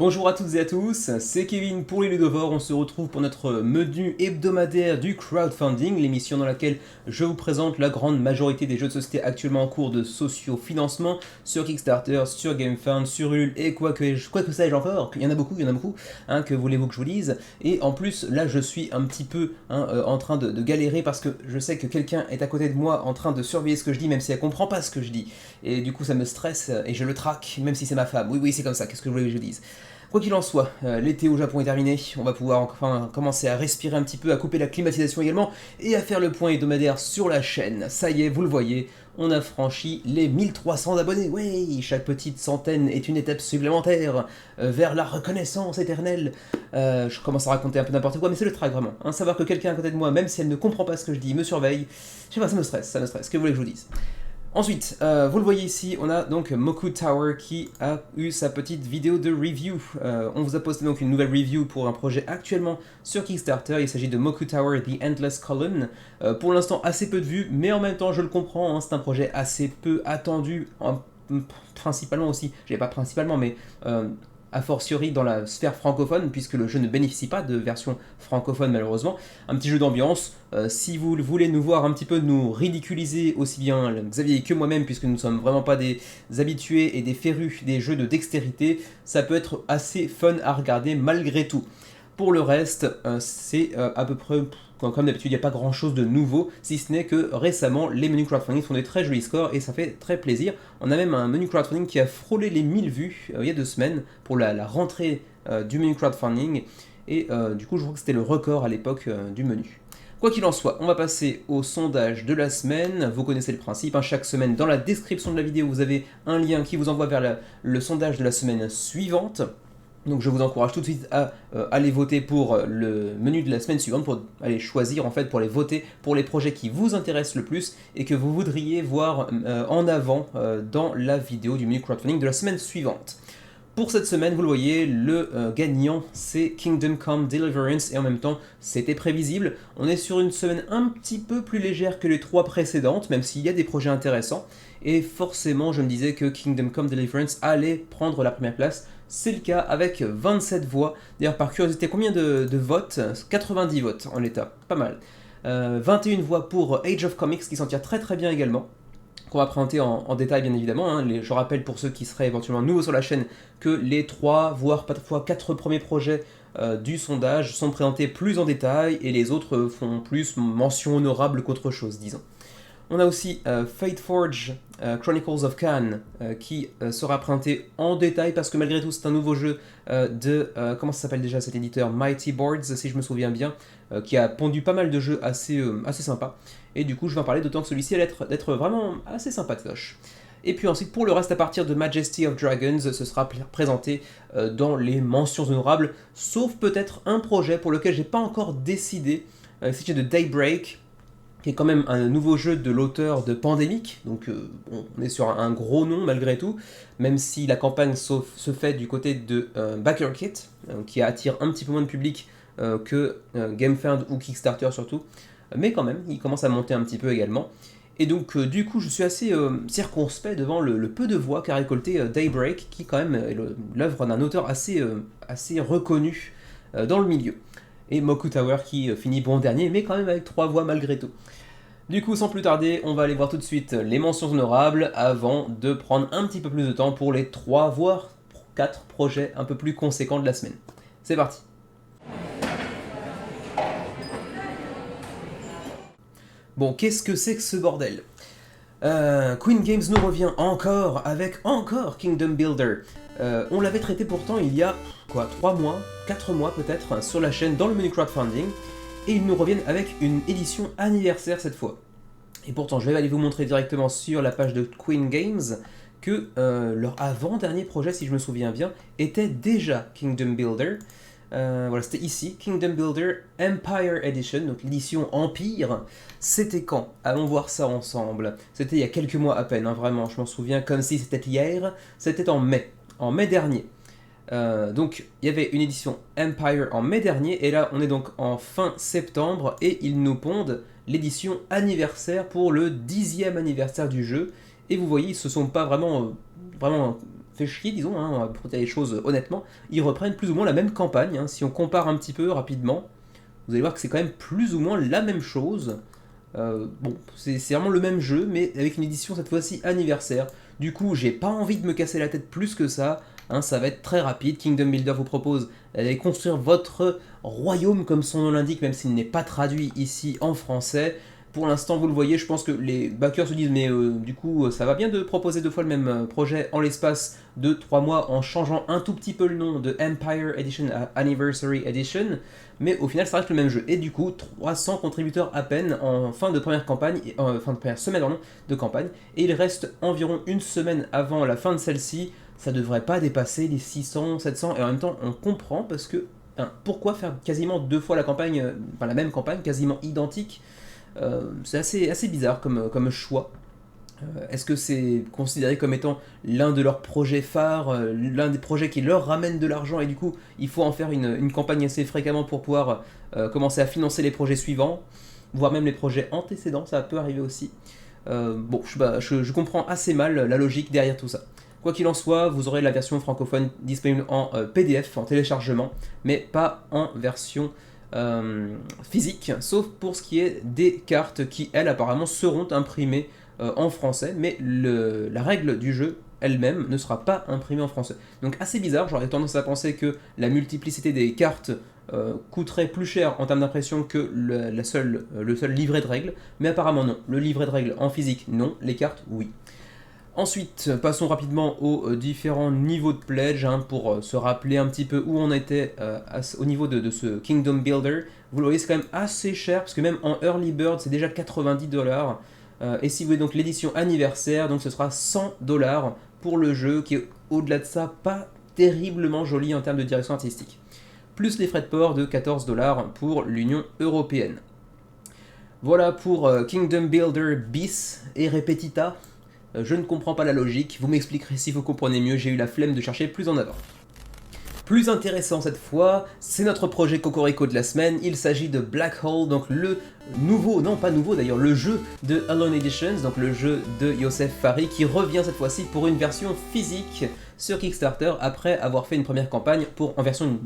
Bonjour à toutes et à tous, c'est Kevin pour les Ludovores. On se retrouve pour notre menu hebdomadaire du crowdfunding, l'émission dans laquelle je vous présente la grande majorité des jeux de société actuellement en cours de socio-financement sur Kickstarter, sur GameFound, sur Ulule et quoi que sais-je encore. Il y en a beaucoup, hein, que voulez-vous que je vous dise. Et en plus, là je suis un petit peu en train de galérer parce que je sais que quelqu'un est à côté de moi en train de surveiller ce que je dis, même si elle comprend pas ce que je dis. Et du coup ça me stresse et je le traque, même si c'est ma femme. Oui, c'est comme ça, qu'est-ce que vous voulez que je vous dise? Quoi qu'il en soit, l'été au Japon est terminé, on va pouvoir enfin commencer à respirer un petit peu, à couper la climatisation également, et à faire le point hebdomadaire sur la chaîne. Ça y est, vous le voyez, on a franchi les 1300 abonnés. Oui, chaque petite centaine est une étape supplémentaire vers la reconnaissance éternelle. Je commence à raconter un peu n'importe quoi, mais c'est le trac vraiment. Hein, savoir que quelqu'un à côté de moi, même si elle ne comprend pas ce que je dis, me surveille, je sais pas, ça me stresse. Que vous voulez que je vous dise? Ensuite, vous le voyez ici, on a donc Moku Tower qui a eu sa petite vidéo de review. On vous a posté donc une nouvelle review pour un projet actuellement sur Kickstarter. Il s'agit de Moku Tower The Endless Column. Pour l'instant, assez peu de vues, mais en même temps, je le comprends, hein, c'est un projet assez peu attendu, principalement aussi, je pas principalement, mais a fortiori dans la sphère francophone, puisque le jeu ne bénéficie pas de version francophone malheureusement. Un petit jeu d'ambiance, si vous voulez nous voir un petit peu nous ridiculiser, aussi bien Xavier que moi-même, puisque nous ne sommes vraiment pas des habitués et des férus des jeux de dextérité, ça peut être assez fun à regarder malgré tout. Pour le reste, c'est à peu près, comme d'habitude, il n'y a pas grand chose de nouveau, si ce n'est que récemment, les menus crowdfunding font des très jolis scores et ça fait très plaisir. On a même un menu crowdfunding qui a frôlé les 1000 vues il y a 2 semaines pour la rentrée du menu crowdfunding, et du coup, je crois que c'était le record à l'époque du menu. Quoi qu'il en soit, on va passer au sondage de la semaine. Vous connaissez le principe, hein, chaque semaine dans la description de la vidéo, vous avez un lien qui vous envoie vers le sondage de la semaine suivante. Donc je vous encourage tout de suite à aller voter pour le menu de la semaine suivante, pour aller choisir en fait, pour aller voter pour les projets qui vous intéressent le plus et que vous voudriez voir en avant dans la vidéo du menu crowdfunding de la semaine suivante. Pour cette semaine, vous le voyez, le gagnant c'est Kingdom Come Deliverance, et en même temps c'était prévisible. On est sur une semaine un petit peu plus légère que les 3 précédentes, même s'il y a des projets intéressants, et forcément je me disais que Kingdom Come Deliverance allait prendre la première place. C'est le cas avec 27 voix. D'ailleurs, par curiosité, combien de votes? 90 votes en l'état, pas mal. 21 voix pour Age of Comics qui s'en tire très très bien également, qu'on va présenter en détail bien évidemment. Hein. Je rappelle pour ceux qui seraient éventuellement nouveaux sur la chaîne que les 3 voire parfois 4 premiers projets du sondage sont présentés plus en détail et les autres font plus mention honorable qu'autre chose, disons. On a aussi Fateforge Chronicles of Khan qui sera présenté en détail parce que malgré tout c'est un nouveau jeu comment ça s'appelle déjà cet éditeur, Mighty Boards si je me souviens bien, qui a pondu pas mal de jeux assez sympas, et du coup je vais en parler, d'autant que celui-ci a l'air d'être vraiment assez sympatoche. Et puis ensuite, pour le reste, à partir de Majesty of Dragons, ce sera présenté dans les mentions honorables, sauf peut-être un projet pour lequel j'ai pas encore décidé. Il s'agit de Daybreak, qui est quand même un nouveau jeu de l'auteur de Pandemic, donc on est sur un gros nom malgré tout, même si la campagne se fait du côté de Backer Kit, qui attire un petit peu moins de public que GameFound ou Kickstarter surtout, mais quand même, il commence à monter un petit peu également. Et donc du coup je suis assez circonspect devant le peu de voix qu'a récolté Daybreak, qui quand même est l'œuvre d'un auteur assez reconnu dans le milieu. Et Moku Tower qui finit bon dernier, mais quand même avec 3 voix malgré tout. Du coup, sans plus tarder, on va aller voir tout de suite les mentions honorables avant de prendre un petit peu plus de temps pour les 3 voire 4 projets un peu plus conséquents de la semaine. C'est parti. Bon, qu'est-ce que c'est que ce bordel? Queen Games nous revient encore avec encore Kingdom Builder. On l'avait traité pourtant il y a 3 mois, 4 mois peut-être, sur la chaîne dans le menu crowdfunding, et ils nous reviennent avec une édition anniversaire cette fois. Et pourtant, je vais aller vous montrer directement sur la page de Queen Games que leur avant-dernier projet, si je me souviens bien, était déjà Kingdom Builder. Voilà, c'était ici, Kingdom Builder Empire Edition, donc l'édition Empire. C'était quand? Allons voir ça ensemble. C'était il y a quelques mois à peine, hein, vraiment, je m'en souviens comme si c'était hier. C'était en mai dernier. Donc il y avait une édition Empire en mai dernier, et là on est donc en fin septembre, et ils nous pondent l'édition anniversaire pour le 10e anniversaire du jeu. Et vous voyez, ils se sont pas vraiment fait chier, disons, hein, pour dire les choses honnêtement, ils reprennent plus ou moins la même campagne, hein. Si on compare un petit peu rapidement, vous allez voir que c'est quand même plus ou moins la même chose. Bon, c'est vraiment le même jeu, mais avec une édition cette fois-ci anniversaire. Du coup, j'ai pas envie de me casser la tête plus que ça, hein, ça va être très rapide. Kingdom Builder vous propose d'aller construire votre royaume comme son nom l'indique, même s'il n'est pas traduit ici en français. Pour l'instant, vous le voyez, je pense que les backers se disent mais du coup, ça va bien de proposer deux fois le même projet en l'espace de 3 mois en changeant un tout petit peu le nom de Empire Edition à Anniversary Edition, mais au final, ça reste le même jeu. Et du coup, 300 contributeurs à peine en fin de première campagne, fin de première semaine de campagne, et il reste environ une semaine avant la fin de celle-ci. Ça devrait pas dépasser les 600, 700, et en même temps, on comprend parce que pourquoi faire quasiment deux fois la campagne, enfin la même campagne, quasiment identique. C'est assez bizarre comme choix. Est-ce que c'est considéré comme étant l'un de leurs projets phares, l'un des projets qui leur ramène de l'argent et du coup il faut en faire une campagne assez fréquemment pour pouvoir commencer à financer les projets suivants, voire même les projets antécédents, ça peut arriver aussi. Bon, je comprends assez mal la logique derrière tout ça. Quoi qu'il en soit, vous aurez la version francophone disponible en PDF, en téléchargement, mais pas en version physique, sauf pour ce qui est des cartes qui, elles, apparemment seront imprimées en français, mais la règle du jeu elle-même ne sera pas imprimée en français. Donc assez bizarre, j'aurais tendance à penser que la multiplicité des cartes coûterait plus cher en termes d'impression que le seul livret de règles, mais apparemment non. Le livret de règles en physique, non. Les cartes, oui. Ensuite, passons rapidement aux différents niveaux de pledge, hein, pour se rappeler un petit peu où on était au niveau de ce Kingdom Builder. Vous le voyez, c'est quand même assez cher, parce que même en Early Bird, c'est déjà 90$. Et si vous voulez donc l'édition anniversaire, donc ce sera 100$ pour le jeu, qui est au-delà de ça pas terriblement joli en termes de direction artistique. Plus les frais de port de 14$ pour l'Union Européenne. Voilà pour Kingdom Builder bis et repetita. Je ne comprends pas la logique, vous m'expliquerez si vous comprenez mieux, j'ai eu la flemme de chercher plus en avant. Plus intéressant cette fois, c'est notre projet Cocorico de la semaine, il s'agit de Black Hole, donc le nouveau, non pas nouveau d'ailleurs, le jeu de Alone Editions, donc le jeu de Youssef Fari, qui revient cette fois-ci pour une version physique sur Kickstarter, après avoir fait une première campagne en version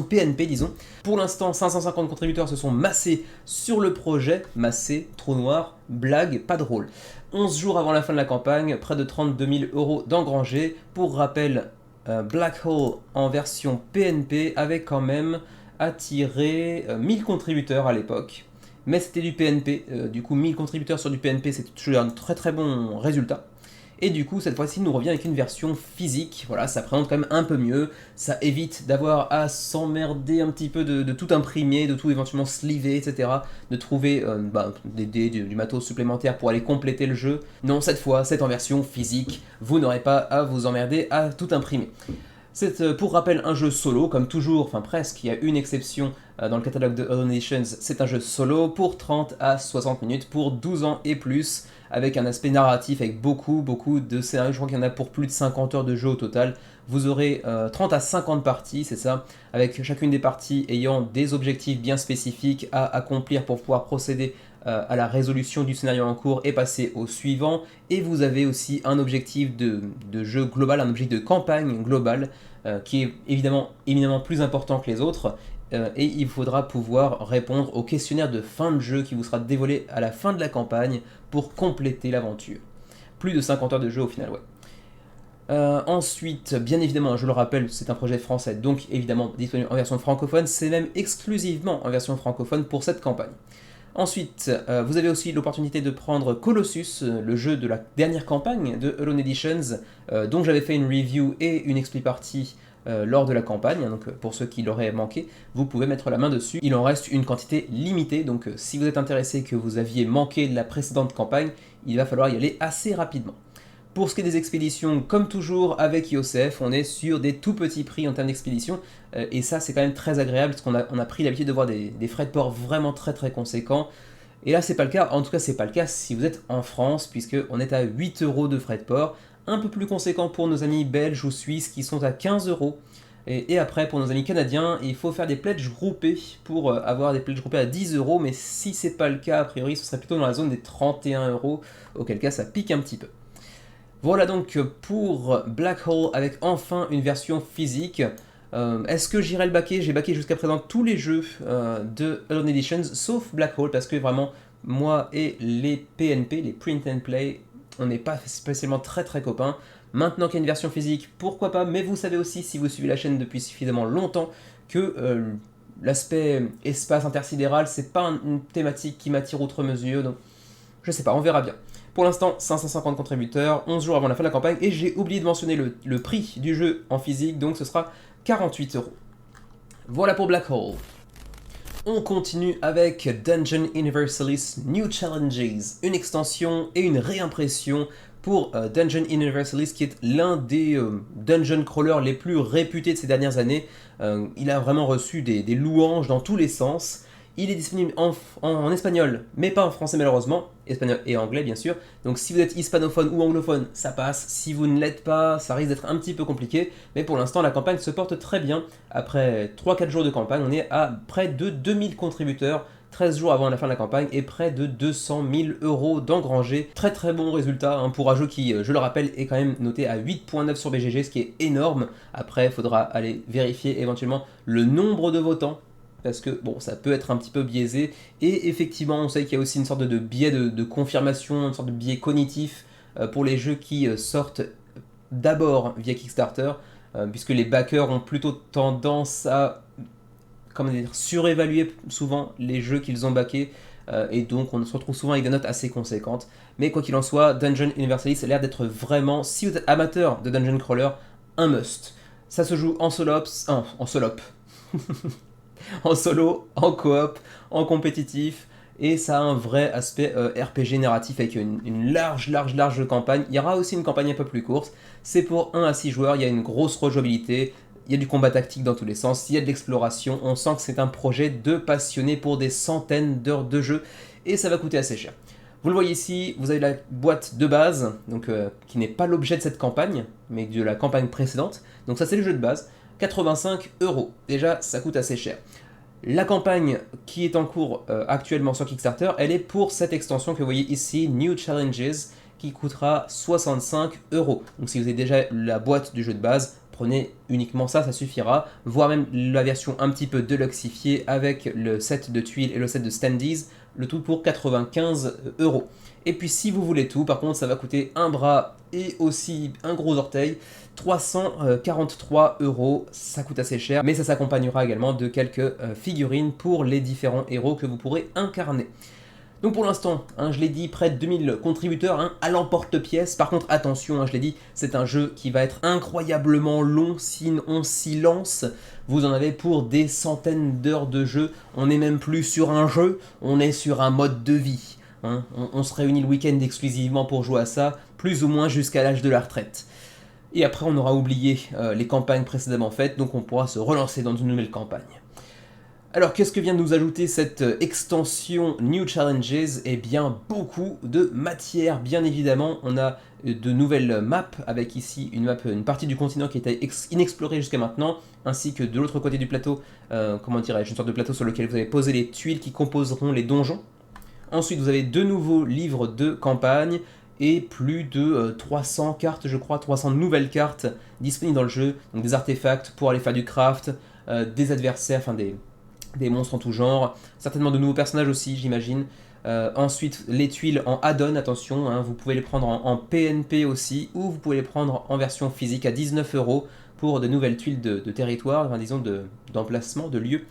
PNP disons. Pour l'instant, 550 contributeurs se sont massés sur le projet, massés, trou noir, blague, pas drôle. 11 jours avant la fin de la campagne, près de 32 000€ d'engrangés. Pour rappel, Black Hole en version PNP avait quand même attiré 1000 contributeurs à l'époque. Mais c'était du PNP, du coup 1000 contributeurs sur du PNP, c'était toujours un très très bon résultat. Et du coup, cette fois-ci, nous revient avec une version physique. Voilà, ça présente quand même un peu mieux. Ça évite d'avoir à s'emmerder un petit peu de tout imprimer, de tout éventuellement sliver, etc. De trouver des dés, du matos supplémentaire pour aller compléter le jeu. Non, cette fois, c'est en version physique. Vous n'aurez pas à vous emmerder à tout imprimer. C'est pour rappel un jeu solo, comme toujours, enfin presque, il y a une exception dans le catalogue de Alone Editions, c'est un jeu solo pour 30 à 60 minutes, pour 12 ans et plus, avec un aspect narratif, avec beaucoup de scénarios, je crois qu'il y en a pour plus de 50 heures de jeu au total. Vous aurez 30 à 50 parties, c'est ça, avec chacune des parties ayant des objectifs bien spécifiques à accomplir pour pouvoir procéder à la résolution du scénario en cours et passer au suivant. Et vous avez aussi un objectif de jeu global, un objectif de campagne globale, qui est évidemment éminemment plus important que les autres. Et il faudra pouvoir répondre au questionnaire de fin de jeu qui vous sera dévoilé à la fin de la campagne pour compléter l'aventure. Plus de 50 heures de jeu au final, ouais. Ensuite, bien évidemment, je le rappelle, c'est un projet français, donc évidemment disponible en version francophone, c'est même exclusivement en version francophone pour cette campagne. Ensuite, vous avez aussi l'opportunité de prendre Colossus, le jeu de la dernière campagne de Alone Editions, dont j'avais fait une review et une expli partie lors de la campagne, donc pour ceux qui l'auraient manqué, vous pouvez mettre la main dessus. Il en reste une quantité limitée, donc si vous êtes intéressé et que vous aviez manqué de la précédente campagne, il va falloir y aller assez rapidement. Pour ce qui est des expéditions, comme toujours avec Youssef, on est sur des tout petits prix en termes d'expédition, et ça c'est quand même très agréable parce qu'on a pris l'habitude de voir des frais de port vraiment très conséquents. Et là c'est pas le cas, en tout cas c'est pas le cas si vous êtes en France, puisqu'on est à 8€ de frais de port, un peu plus conséquent pour nos amis belges ou suisses qui sont à 15€. Et après, pour nos amis canadiens, il faut faire des pledges groupés pour avoir des pledges groupés à 10€, mais si c'est pas le cas, a priori, ce serait plutôt dans la zone des 31€, auquel cas ça pique un petit peu. Voilà donc pour Black Hole avec enfin une version physique. Est-ce que j'irai le baquer? J'ai baqué jusqu'à présent tous les jeux de Alone Editions sauf Black Hole parce que vraiment moi et les PNP, les Print and Play, on n'est pas spécialement très copains. Maintenant qu'il y a une version physique, pourquoi pas, mais vous savez aussi si vous suivez la chaîne depuis suffisamment longtemps que l'aspect espace intersidéral c'est pas une thématique qui m'attire outre mesure, donc je sais pas, on verra bien. Pour l'instant, 550 contributeurs, 11 jours avant la fin de la campagne, et j'ai oublié de mentionner le prix du jeu en physique, donc ce sera 48 euros. Voilà pour Black Hole. On continue avec Dungeon Universalis New Challenges, une extension et une réimpression pour Dungeon Universalis qui est l'un des dungeon crawlers les plus réputés de ces dernières années. Il a vraiment reçu des louanges dans tous les sens. Il est disponible en espagnol, mais pas en français malheureusement, espagnol et anglais bien sûr. Donc si vous êtes hispanophone ou anglophone, ça passe. Si vous ne l'êtes pas, ça risque d'être un petit peu compliqué. Mais pour l'instant, la campagne se porte très bien. Après 3-4 jours de campagne, on est à près de 2000 contributeurs, 13 jours avant la fin de la campagne, et près de 200 000 euros d'engrangés. Très bon résultat pour un jeu qui, je le rappelle, est quand même noté à 8.9 sur BGG, ce qui est énorme. Après, il faudra aller vérifier éventuellement le nombre de votants, parce que bon, ça peut être un petit peu biaisé, et effectivement on sait qu'il y a aussi une sorte de biais de confirmation, une sorte de biais cognitif pour les jeux qui sortent d'abord via Kickstarter, puisque les backers ont plutôt tendance à, comment dire, surévaluer souvent les jeux qu'ils ont backés, et donc on se retrouve souvent avec des notes assez conséquentes. Mais quoi qu'il en soit, Dungeon Universalis a l'air d'être vraiment, si vous êtes amateur de Dungeon Crawler, un must. Ça se joue en solo, en solo, en coop, en compétitif, et ça a un vrai aspect RPG narratif avec une large campagne. Il y aura aussi une campagne un peu plus courte, c'est pour 1 à 6 joueurs, il y a une grosse rejouabilité, il y a du combat tactique dans tous les sens, il y a de l'exploration, on sent que c'est un projet de passionnés pour des centaines d'heures de jeu, et ça va coûter assez cher. Vous le voyez ici, vous avez la boîte de base, donc, qui n'est pas l'objet de cette campagne, mais de la campagne précédente, donc ça c'est le jeu de base. 85 euros. Déjà, ça coûte assez cher. La campagne qui est en cours actuellement sur Kickstarter, elle est pour cette extension que vous voyez ici, New Challenges, qui coûtera 65 euros. Donc si vous avez déjà la boîte du jeu de base, prenez uniquement ça, ça suffira. Voire même la version un petit peu deluxifiée avec le set de tuiles et le set de standees, le tout pour 95 euros. Et puis si vous voulez tout, par contre, ça va coûter un bras et aussi un gros orteil. 343 euros, ça coûte assez cher, mais ça s'accompagnera également de quelques figurines pour les différents héros que vous pourrez incarner. Donc pour l'instant, je l'ai dit, près de 2000 contributeurs à l'emporte-pièce. Par contre, attention, je l'ai dit, c'est un jeu qui va être incroyablement long si on s'y lance. Vous en avez pour des centaines d'heures de jeu. On n'est même plus sur un jeu, on est sur un mode de vie. On se réunit le week-end exclusivement pour jouer à ça, plus ou moins jusqu'à l'âge de la retraite. Et après, on aura oublié les campagnes précédemment faites, donc on pourra se relancer dans une nouvelle campagne. Alors, qu'est-ce que vient de nous ajouter cette extension New Challenges? Eh bien, beaucoup de matière, bien évidemment. On a de nouvelles maps, avec ici une partie du continent qui était inexplorée jusqu'à maintenant, ainsi que de l'autre côté du plateau, comment dirais-je, une sorte de plateau sur lequel vous allez poser les tuiles qui composeront les donjons. Ensuite, vous avez de nouveaux livres de campagne, et plus de 300 cartes, je crois, 300 nouvelles cartes disponibles dans le jeu, donc des artefacts pour aller faire du craft, des adversaires, enfin des monstres en tout genre, certainement de nouveaux personnages aussi, j'imagine. Ensuite, les tuiles en add-on, attention, vous pouvez les prendre en PNP aussi, ou vous pouvez les prendre en version physique à 19 euros pour de nouvelles tuiles de territoire, enfin, disons d'emplacement, de lieu.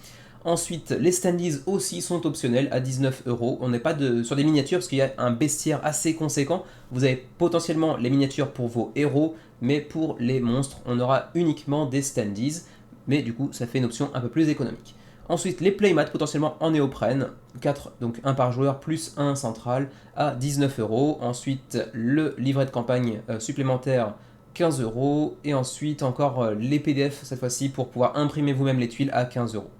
Ensuite, les standees aussi sont optionnels à 19 euros. On n'est pas sur des miniatures parce qu'il y a un bestiaire assez conséquent. Vous avez potentiellement les miniatures pour vos héros, mais pour les monstres, on aura uniquement des standees. Mais du coup, ça fait une option un peu plus économique. Ensuite, les playmats potentiellement en néoprène, 4, donc 1 par joueur plus 1 central à 19 euros. Ensuite, le livret de campagne supplémentaire, 15 euros. Et ensuite, encore les PDF cette fois-ci pour pouvoir imprimer vous-même les tuiles à 15 euros.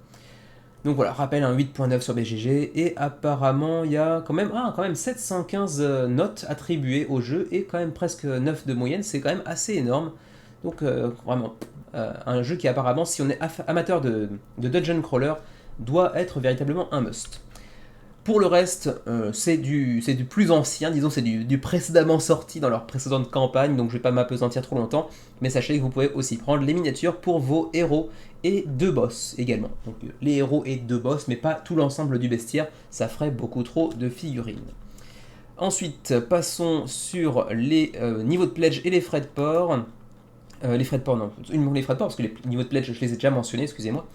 Donc voilà, rappel, un 8.9 sur BGG, et apparemment il y a quand même 715 notes attribuées au jeu, et quand même presque 9 de moyenne, c'est quand même assez énorme. Donc vraiment, un jeu qui apparemment, si on est amateur de Dungeon Crawler, doit être véritablement un must. Pour le reste, c'est du plus ancien, disons, c'est du précédemment sorti dans leur précédente campagne, donc je vais pas m'appesantir trop longtemps, mais sachez que vous pouvez aussi prendre les miniatures pour vos héros et 2 boss également. Donc les héros et 2 boss, mais pas tout l'ensemble du bestiaire, ça ferait beaucoup trop de figurines. Ensuite, passons sur les niveaux de pledge et les frais de port. Les frais de port, non, uniquement les frais de port, parce que les niveaux de pledge, je les ai déjà mentionnés, excusez-moi.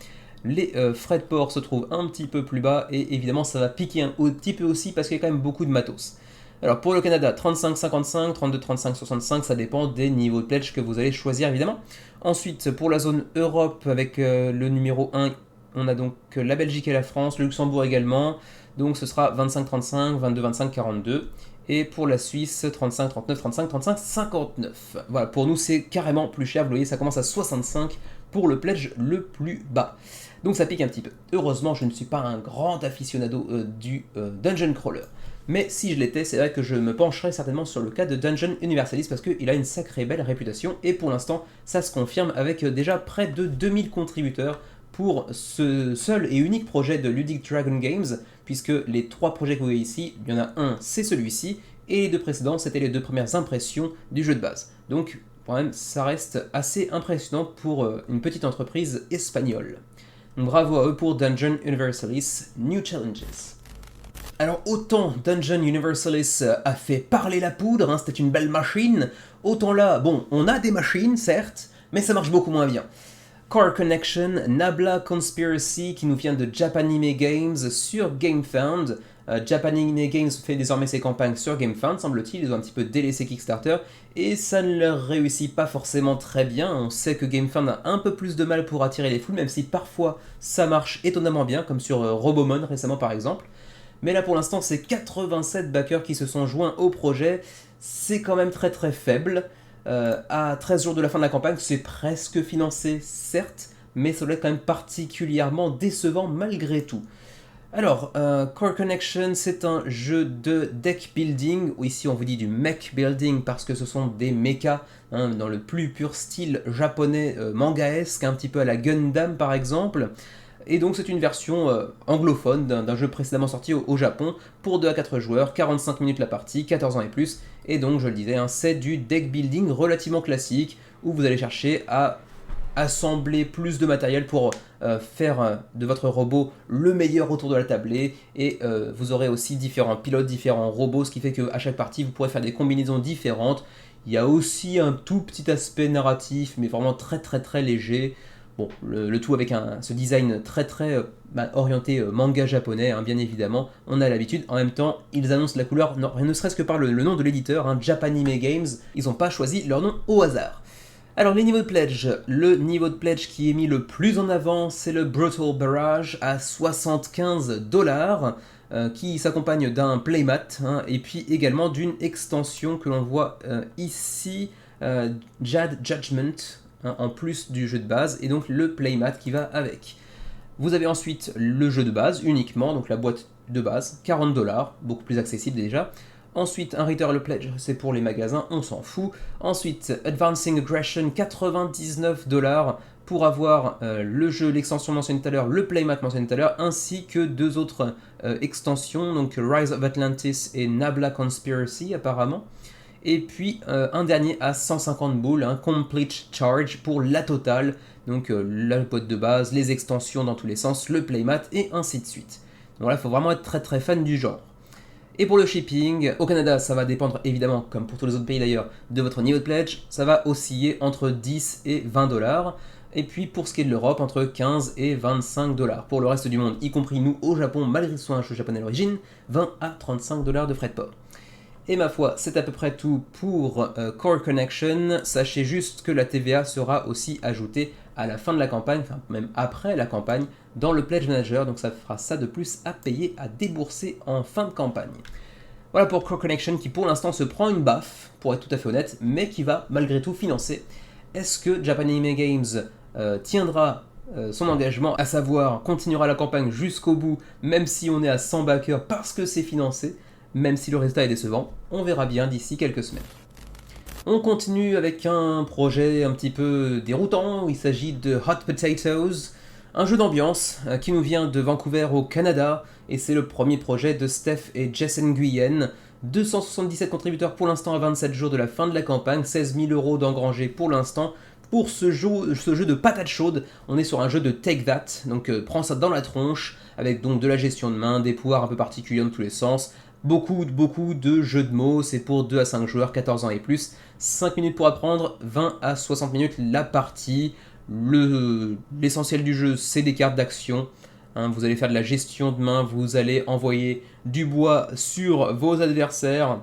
Les frais de port se trouvent un petit peu plus bas, et évidemment, ça va piquer un petit peu aussi, parce qu'il y a quand même beaucoup de matos. Alors pour le Canada, 35,55, 32, 35, 65, ça dépend des niveaux de pledge que vous allez choisir, évidemment. Ensuite, pour la zone Europe, avec le numéro 1, on a donc la Belgique et la France, le Luxembourg également, donc ce sera 25, 35, 22, 25, 42. Et pour la Suisse, 35, 39, 35, 35, 59. Voilà, pour nous, c'est carrément plus cher. Vous voyez, ça commence à 65 pour le pledge le plus bas. Donc ça pique un petit peu. Heureusement, je ne suis pas un grand aficionado du Dungeon Crawler. Mais si je l'étais, c'est vrai que je me pencherais certainement sur le cas de Dungeon Universalis parce qu'il a une sacrée belle réputation. Et pour l'instant, ça se confirme avec déjà près de 2000 contributeurs pour ce seul et unique projet de Ludic Dragon Games, puisque les 3 projets que vous voyez ici, il y en a un, c'est celui-ci, et les 2 précédents, c'était les 2 premières impressions du jeu de base. Donc, quand même, ça reste assez impressionnant pour une petite entreprise espagnole. Donc, bravo à eux pour Dungeon Universalis New Challenges. Alors, autant Dungeon Universalis a fait parler la poudre, hein, c'était une belle machine, autant là, bon, on a des machines, certes, mais ça marche beaucoup moins bien. Core Connection, Nabla Conspiracy qui nous vient de Japanime Games sur GameFound. Japanime Games fait désormais ses campagnes sur GameFound, semble-t-il, ils ont un petit peu délaissé Kickstarter et ça ne leur réussit pas forcément très bien. On sait que GameFound a un peu plus de mal pour attirer les foules, même si parfois ça marche étonnamment bien, comme sur Robomon récemment par exemple. Mais là pour l'instant c'est 87 backers qui se sont joints au projet, c'est quand même très très faible. À 13 jours de la fin de la campagne, c'est presque financé, certes, mais ça doit être quand même particulièrement décevant malgré tout. Alors, Core Connection, c'est un jeu de deck building, ou ici on vous dit du mech building parce que ce sont des mechas, hein, dans le plus pur style japonais mangaesque, un petit peu à la Gundam par exemple. Et donc c'est une version anglophone d'un jeu précédemment sorti au Japon pour 2 à 4 joueurs, 45 minutes la partie, 14 ans et plus. Et donc je le disais, hein, c'est du deck building relativement classique où vous allez chercher à assembler plus de matériel pour faire de votre robot le meilleur autour de la tablée. Et vous aurez aussi différents pilotes, différents robots, ce qui fait qu'à chaque partie vous pourrez faire des combinaisons différentes. Il y a aussi un tout petit aspect narratif, mais vraiment très très très léger. Bon, le tout avec ce design très très orienté manga japonais, hein, bien évidemment, on a l'habitude. En même temps, ils annoncent la couleur, ne serait-ce que par le nom de l'éditeur, hein, Japanime Games, ils n'ont pas choisi leur nom au hasard. Alors les niveaux de pledge, le niveau de pledge qui est mis le plus en avant, c'est le Brutal Barrage à 75$, qui s'accompagne d'un playmat, hein, et puis également d'une extension que l'on voit ici, Jad Judgment, en plus du jeu de base, et donc le playmat qui va avec. Vous avez ensuite le jeu de base uniquement, donc la boîte de base, 40$, beaucoup plus accessible déjà. Ensuite, un Reader le Pledge, c'est pour les magasins, on s'en fout. Ensuite, Advancing Aggression, 99$ pour avoir le jeu, l'extension mentionnée tout à l'heure, le playmat mentionné tout à l'heure, ainsi que 2 autres extensions, donc Rise of Atlantis et Nabla Conspiracy apparemment. Et puis un dernier à 150 boules, un Complete Charge pour la totale, donc la boîte de base, les extensions dans tous les sens, le playmat et ainsi de suite. Donc là, il faut vraiment être très très fan du genre. Et pour le shipping, au Canada, ça va dépendre évidemment, comme pour tous les autres pays d'ailleurs, de votre niveau de pledge. Ça va osciller entre 10 et 20$. Et puis pour ce qui est de l'Europe, entre 15 et 25$. Pour le reste du monde, y compris nous au Japon, malgré que ce soit un jeu japonais à l'origine, 20 à 35$ de frais de port. Et ma foi, c'est à peu près tout pour Core Connection. Sachez juste que la TVA sera aussi ajoutée à la fin de la campagne, enfin même après la campagne, dans le Pledge Manager, donc ça fera ça de plus à payer, à débourser en fin de campagne. Voilà pour Core Connection qui pour l'instant se prend une baffe, pour être tout à fait honnête, mais qui va malgré tout financer. Est-ce que Japanime Games tiendra son engagement, à savoir continuera la campagne jusqu'au bout, même si on est à 100 backers parce que c'est financé, même si le résultat est décevant, on verra bien d'ici quelques semaines. On continue avec un projet un petit peu déroutant, où il s'agit de Hot Potatoes, Un jeu d'ambiance qui nous vient de Vancouver au Canada, et c'est le premier projet de Steph et Jess Nguyen. 277 contributeurs pour l'instant à 27 jours de la fin de la campagne, 16 000 € d'engrangés pour l'instant. Pour ce jeu de patate chaude, on est sur un jeu de Take That, donc prends ça dans la tronche, avec donc de la gestion de main, des pouvoirs un peu particuliers dans tous les sens, beaucoup de jeux de mots, c'est pour 2 à 5 joueurs, 14 ans et plus, 5 minutes pour apprendre, 20 à 60 minutes la partie. L'essentiel du jeu, c'est des cartes d'action. Vous allez faire de la gestion de main, vous allez envoyer du bois sur vos adversaires.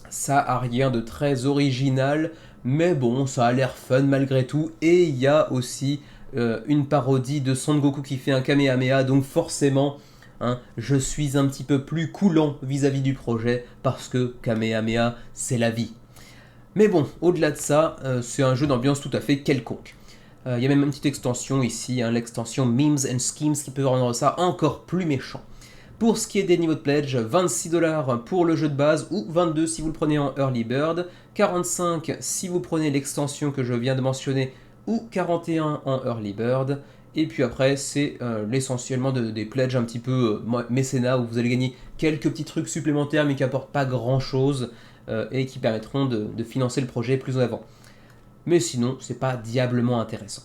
Ça a rien de très original, mais bon, ça a l'air fun malgré tout. Et il y a aussi une parodie de Son Goku qui fait un Kamehameha, donc forcément, je suis un petit peu plus coulant vis-à-vis du projet, parce que Kamehameha, c'est la vie. Mais bon, au-delà de ça, c'est un jeu d'ambiance tout à fait quelconque. Il y a même une petite extension ici, l'extension Memes and Schemes qui peut rendre ça encore plus méchant. Pour ce qui est des niveaux de pledge, 26 $ pour le jeu de base ou 22 si vous le prenez en Early Bird, 45 si vous prenez l'extension que je viens de mentionner ou 41 en Early Bird. Et puis après, c'est l'essentiellement des pledges un petit peu mécénat où vous allez gagner quelques petits trucs supplémentaires mais qui apportent pas grand chose et qui permettront de financer le projet plus en avant. Mais sinon, c'est pas diablement intéressant.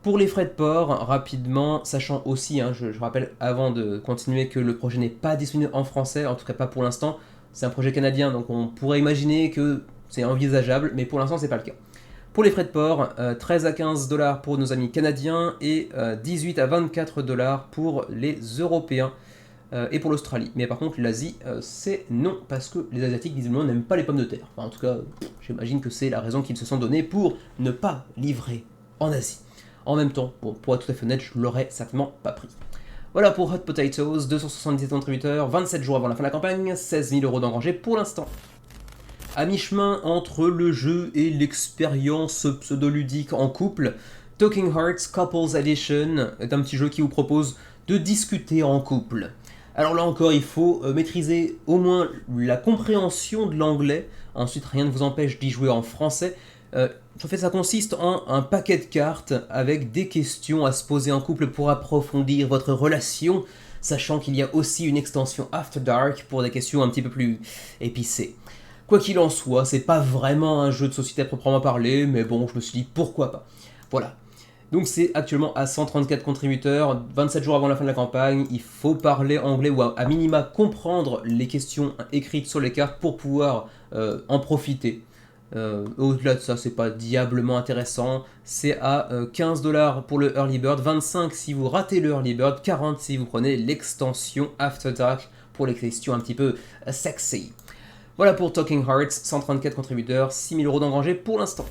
Pour les frais de port, rapidement, sachant aussi, je rappelle avant de continuer que le projet n'est pas disponible en français, en tout cas pas pour l'instant, c'est un projet canadien, donc on pourrait imaginer que c'est envisageable, mais pour l'instant c'est pas le cas. Pour les frais de port, 13 à 15 $ pour nos amis canadiens et 18 à 24 $ pour les Européens et pour l'Australie. Mais par contre, l'Asie, c'est non, parce que les Asiatiques, visiblement, n'aiment pas les pommes de terre. Enfin, en tout cas, j'imagine que c'est la raison qu'ils se sont donnés pour ne pas livrer en Asie. En même temps, bon, pour être tout à fait honnête, je l'aurais certainement pas pris. Voilà pour Hot Potatoes, 277 contributeurs, 27 jours avant la fin de la campagne, 16 000 € d'engrangés pour l'instant. À mi-chemin entre le jeu et l'expérience pseudo-ludique en couple, Talking Hearts Couples Edition est un petit jeu qui vous propose de discuter en couple. Alors là encore, il faut maîtriser au moins la compréhension de l'anglais. Ensuite, rien ne vous empêche d'y jouer en français. En fait, ça consiste en un paquet de cartes avec des questions à se poser en couple pour approfondir votre relation, sachant qu'il y a aussi une extension After Dark pour des questions un petit peu plus épicées. Quoi qu'il en soit, c'est pas vraiment un jeu de société à proprement parler, mais bon, je me suis dit pourquoi pas. Voilà. Donc c'est actuellement à 134 contributeurs, 27 jours avant la fin de la campagne, il faut parler anglais ou à minima comprendre les questions écrites sur les cartes pour pouvoir en profiter. Au-delà de ça, c'est pas diablement intéressant, c'est à 15 $ pour le Early Bird, 25 si vous ratez le Early Bird, 40 si vous prenez l'extension After Dark pour les questions un petit peu sexy. Voilà pour Talking Hearts, 134 contributeurs, 6 000 € d'engrangés pour l'instant.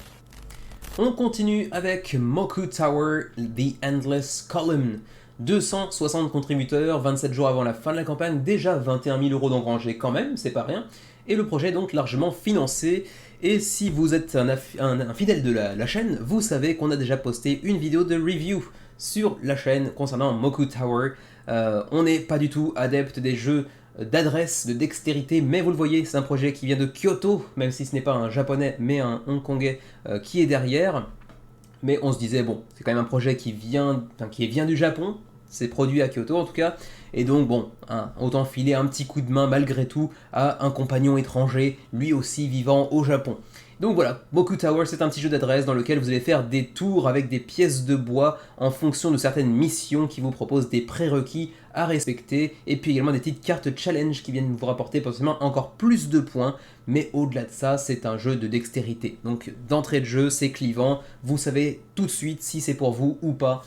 On continue avec Moku Tower, The Endless Column. 260 contributeurs, 27 jours avant la fin de la campagne, déjà 21 000 € d'engrangés quand même, c'est pas rien. Et le projet est donc largement financé. Et si vous êtes un fidèle de la chaîne, vous savez qu'on a déjà posté une vidéo de review sur la chaîne concernant Moku Tower. On n'est pas du tout adepte des jeux d'adresse, de dextérité, mais vous le voyez, c'est un projet qui vient de Kyoto, même si ce n'est pas un japonais, mais un hongkongais qui est derrière. Mais on se disait, bon, c'est quand même un projet qui vient du Japon, c'est produit à Kyoto en tout cas, et donc bon, autant filer un petit coup de main malgré tout à un compagnon étranger, lui aussi vivant au Japon. Donc voilà, Moku Tower, c'est un petit jeu d'adresse dans lequel vous allez faire des tours avec des pièces de bois en fonction de certaines missions qui vous proposent des prérequis à respecter, et puis également des petites cartes challenge qui viennent vous rapporter potentiellement encore plus de points, mais au-delà de ça, c'est un jeu de dextérité. Donc d'entrée de jeu, c'est clivant, vous savez tout de suite si c'est pour vous ou pas.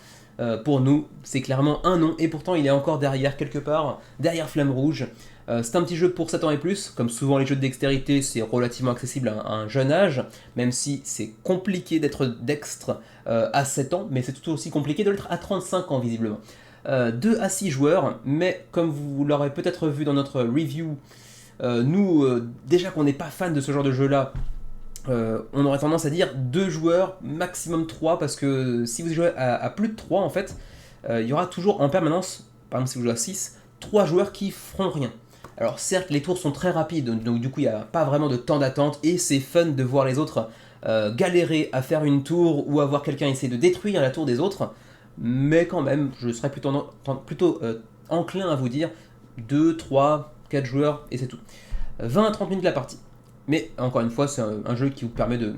Pour nous, c'est clairement un non, et pourtant il est encore derrière quelque part, derrière Flamme Rouge. C'est un petit jeu pour 7 ans et plus, comme souvent les jeux de dextérité, c'est relativement accessible à un jeune âge, même si c'est compliqué d'être dextre à 7 ans, mais c'est tout aussi compliqué de l'être à 35 ans visiblement. 2 à 6 joueurs, mais comme vous l'aurez peut-être vu dans notre review, nous, déjà qu'on n'est pas fan de ce genre de jeu-là, on aurait tendance à dire 2 joueurs, maximum 3, parce que si vous jouez à plus de 3 en fait, il y aura toujours en permanence, par exemple si vous jouez à 6, 3 joueurs qui feront rien. Alors certes, les tours sont très rapides, donc du coup il n'y a pas vraiment de temps d'attente, et c'est fun de voir les autres galérer à faire une tour, ou à voir quelqu'un essayer de détruire la tour des autres. mais quand même, je serais plutôt enclin à vous dire 2, 3, 4 joueurs et c'est tout. 20 à 30 minutes la partie. Mais encore une fois, c'est un jeu qui vous permet de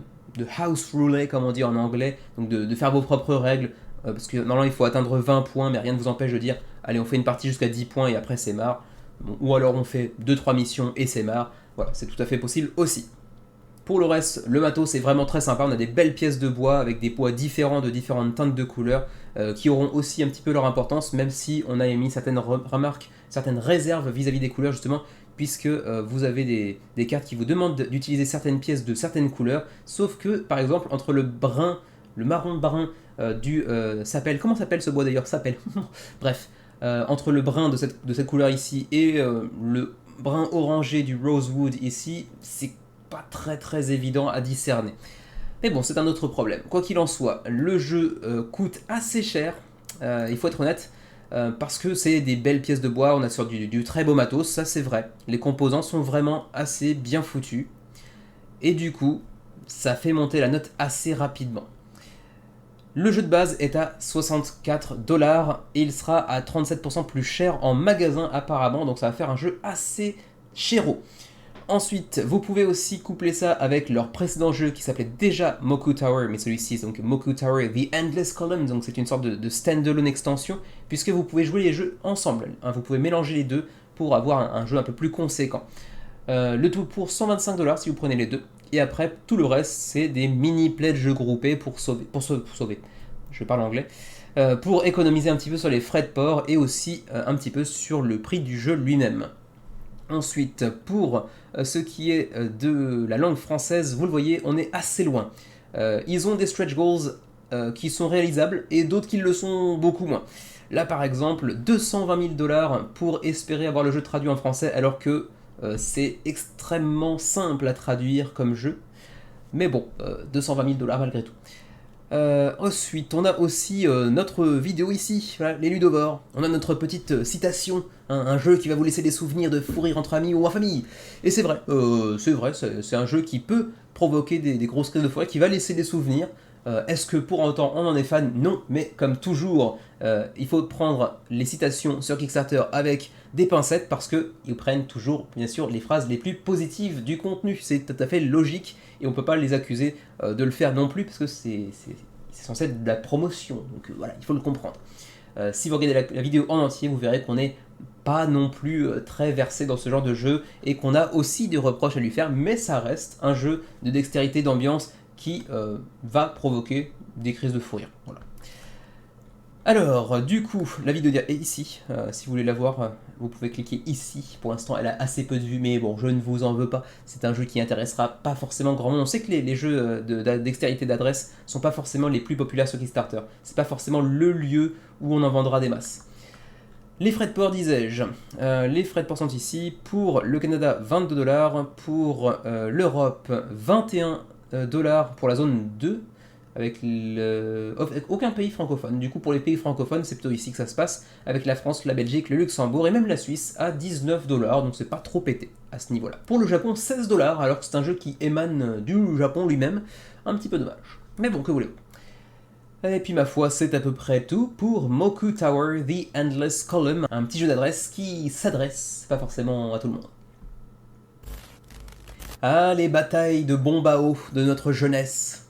house ruler, comme on dit en anglais, donc de faire vos propres règles, parce que normalement il faut atteindre 20 points, mais rien ne vous empêche de dire allez, on fait une partie jusqu'à 10 points et après c'est marre. Bon, ou alors on fait 2-3 missions et c'est marre. Voilà, c'est tout à fait possible aussi. Pour le reste, le matos c'est vraiment très sympa, on a des belles pièces de bois avec des poids différents de différentes teintes de couleurs qui auront aussi un petit peu leur importance, même si on a émis certaines remarques, certaines réserves vis-à-vis des couleurs justement, puisque vous avez des cartes qui vous demandent d'utiliser certaines pièces de certaines couleurs, sauf que par exemple entre le marron brun du sapel, comment s'appelle ce bois d'ailleurs, sapel, bref, entre le brun de cette couleur ici et le brun orangé du rosewood ici, c'est pas très évident à discerner. Mais bon, c'est un autre problème. Quoi qu'il en soit, le jeu coûte assez cher, il faut être honnête, parce que c'est des belles pièces de bois, on a sur du très beau matos, ça c'est vrai. Les composants sont vraiment assez bien foutus. Et du coup, ça fait monter la note assez rapidement. Le jeu de base est à 64$ et il sera à 37% plus cher en magasin apparemment, donc ça va faire un jeu assez chéro. Ensuite, vous pouvez aussi coupler ça avec leur précédent jeu qui s'appelait déjà Moku Tower, mais celui-ci, donc Moku Tower The Endless Columns, donc c'est une sorte de stand-alone extension, puisque vous pouvez jouer les jeux ensemble. Hein, vous pouvez mélanger les deux pour avoir un jeu un peu plus conséquent. Le tout pour 125$ si vous prenez les deux. Et après, tout le reste, c'est des mini pledges groupés pour sauver. Je parle anglais. Pour économiser un petit peu sur les frais de port et aussi un petit peu sur le prix du jeu lui-même. Ensuite, pour ce qui est de la langue française, vous le voyez, on est assez loin. Ils ont des stretch goals qui sont réalisables et d'autres qui le sont beaucoup moins. Là, par exemple, 220 000$ pour espérer avoir le jeu traduit en français, alors que c'est extrêmement simple à traduire comme jeu. Mais bon, 220 000$ malgré tout. Ensuite, on a aussi notre vidéo ici, voilà, les ludovores. On a notre petite citation, hein, un jeu qui va vous laisser des souvenirs de fou rire entre amis ou en famille. Et c'est vrai, c'est un jeu qui peut provoquer des grosses crises de fou rire, qui va laisser des souvenirs. Est-ce que pour autant on en est fan? Non, mais comme toujours, il faut prendre les citations sur Kickstarter avec des pincettes parce qu'ils prennent toujours, bien sûr, les phrases les plus positives du contenu. C'est tout à fait logique et on ne peut pas les accuser de le faire non plus parce que c'est censé être de la promotion. Donc voilà, il faut le comprendre. Si vous regardez la vidéo en entier, vous verrez qu'on n'est pas non plus très versé dans ce genre de jeu et qu'on a aussi des reproches à lui faire, mais ça reste un jeu de dextérité, d'ambiance qui va provoquer des crises de fou rire. Voilà. Alors, du coup, la vidéo est ici. Si vous voulez la voir, vous pouvez cliquer ici. Pour l'instant, elle a assez peu de vues, mais bon, je ne vous en veux pas. C'est un jeu qui intéressera pas forcément grand monde. On sait que les jeux dextérité d'adresse sont pas forcément les plus populaires sur Kickstarter. C'est pas forcément le lieu où on en vendra des masses. Les frais de port, disais-je. Les frais de port sont ici. Pour le Canada, 22$. Pour l'Europe, 21$ pour la zone 2. Avec aucun pays francophone. Du coup, pour les pays francophones, c'est plutôt ici que ça se passe, avec la France, la Belgique, le Luxembourg et même la Suisse à 19$, donc c'est pas trop pété à ce niveau-là. Pour le Japon, 16$, alors que c'est un jeu qui émane du Japon lui-même. Un petit peu dommage. Mais bon, que voulez-vous. Et puis ma foi, c'est à peu près tout pour Moku Tower The Endless Column, un petit jeu d'adresse qui s'adresse pas forcément à tout le monde. Ah, les batailles de Bombao de notre jeunesse.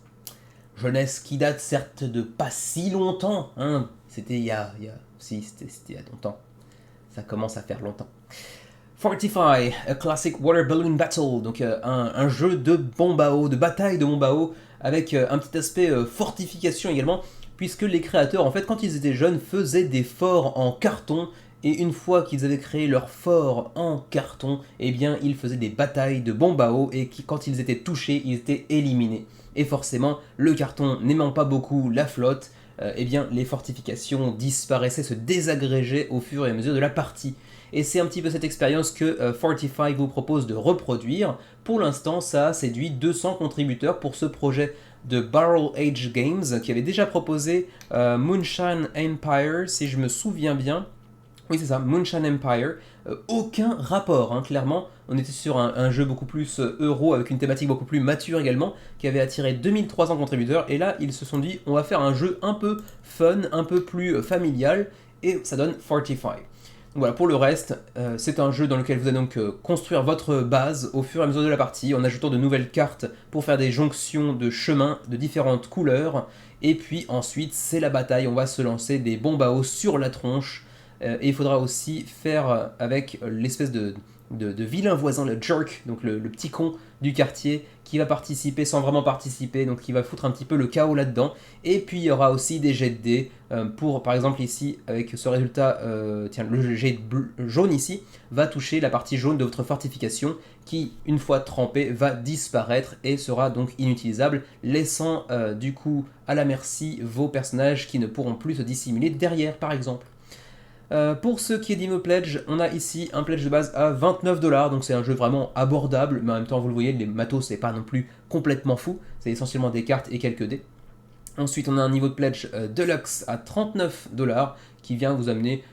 Jeunesse qui date certes de pas si longtemps, hein. C'était il y a longtemps. Ça commence à faire longtemps. Fortify, a classic water balloon battle, donc un jeu de bombao, de bataille de bombao, avec un petit aspect fortification également, puisque les créateurs, en fait, quand ils étaient jeunes, faisaient des forts en carton, et une fois qu'ils avaient créé leur fort en carton, eh bien, ils faisaient des batailles de bombao, et quand ils étaient touchés, ils étaient éliminés. Et forcément, le carton n'aimant pas beaucoup la flotte, eh bien, les fortifications disparaissaient, se désagrégeaient au fur et à mesure de la partie. Et c'est un petit peu cette expérience que Fortify vous propose de reproduire. Pour l'instant, ça a séduit 200 contributeurs pour ce projet de Barrel Age Games, qui avait déjà proposé Moonshine Empire, si je me souviens bien. Oui, c'est ça, Moonshine Empire. Aucun rapport, hein, clairement, On était sur un jeu beaucoup plus euro, avec une thématique beaucoup plus mature également, qui avait attiré 2300 contributeurs, et là ils se sont dit on va faire un jeu un peu fun, un peu plus familial, et ça donne Fortify. Donc voilà, pour le reste, c'est un jeu dans lequel vous allez donc construire votre base au fur et à mesure de la partie, en ajoutant de nouvelles cartes pour faire des jonctions de chemins de différentes couleurs, et puis ensuite c'est la bataille, on va se lancer des bombes à eau sur la tronche, et il faudra aussi faire avec l'espèce de vilain voisin, le jerk, donc le petit con du quartier, qui va participer sans vraiment participer, donc qui va foutre un petit peu le chaos là-dedans. Et puis il y aura aussi des jets de dés, pour par exemple ici, avec ce résultat, tiens, le jet jaune ici, va toucher la partie jaune de votre fortification, qui, une fois trempée, va disparaître et sera donc inutilisable, laissant du coup à la merci vos personnages qui ne pourront plus se dissimuler derrière par exemple. Pour ce qui est d'Imo Pledge, on a ici un pledge de base à 29$, donc c'est un jeu vraiment abordable, mais en même temps vous le voyez, les matos c'est pas non plus complètement fou, c'est essentiellement des cartes et quelques dés. Ensuite on a un niveau de pledge deluxe à 39$, qui vient vous amener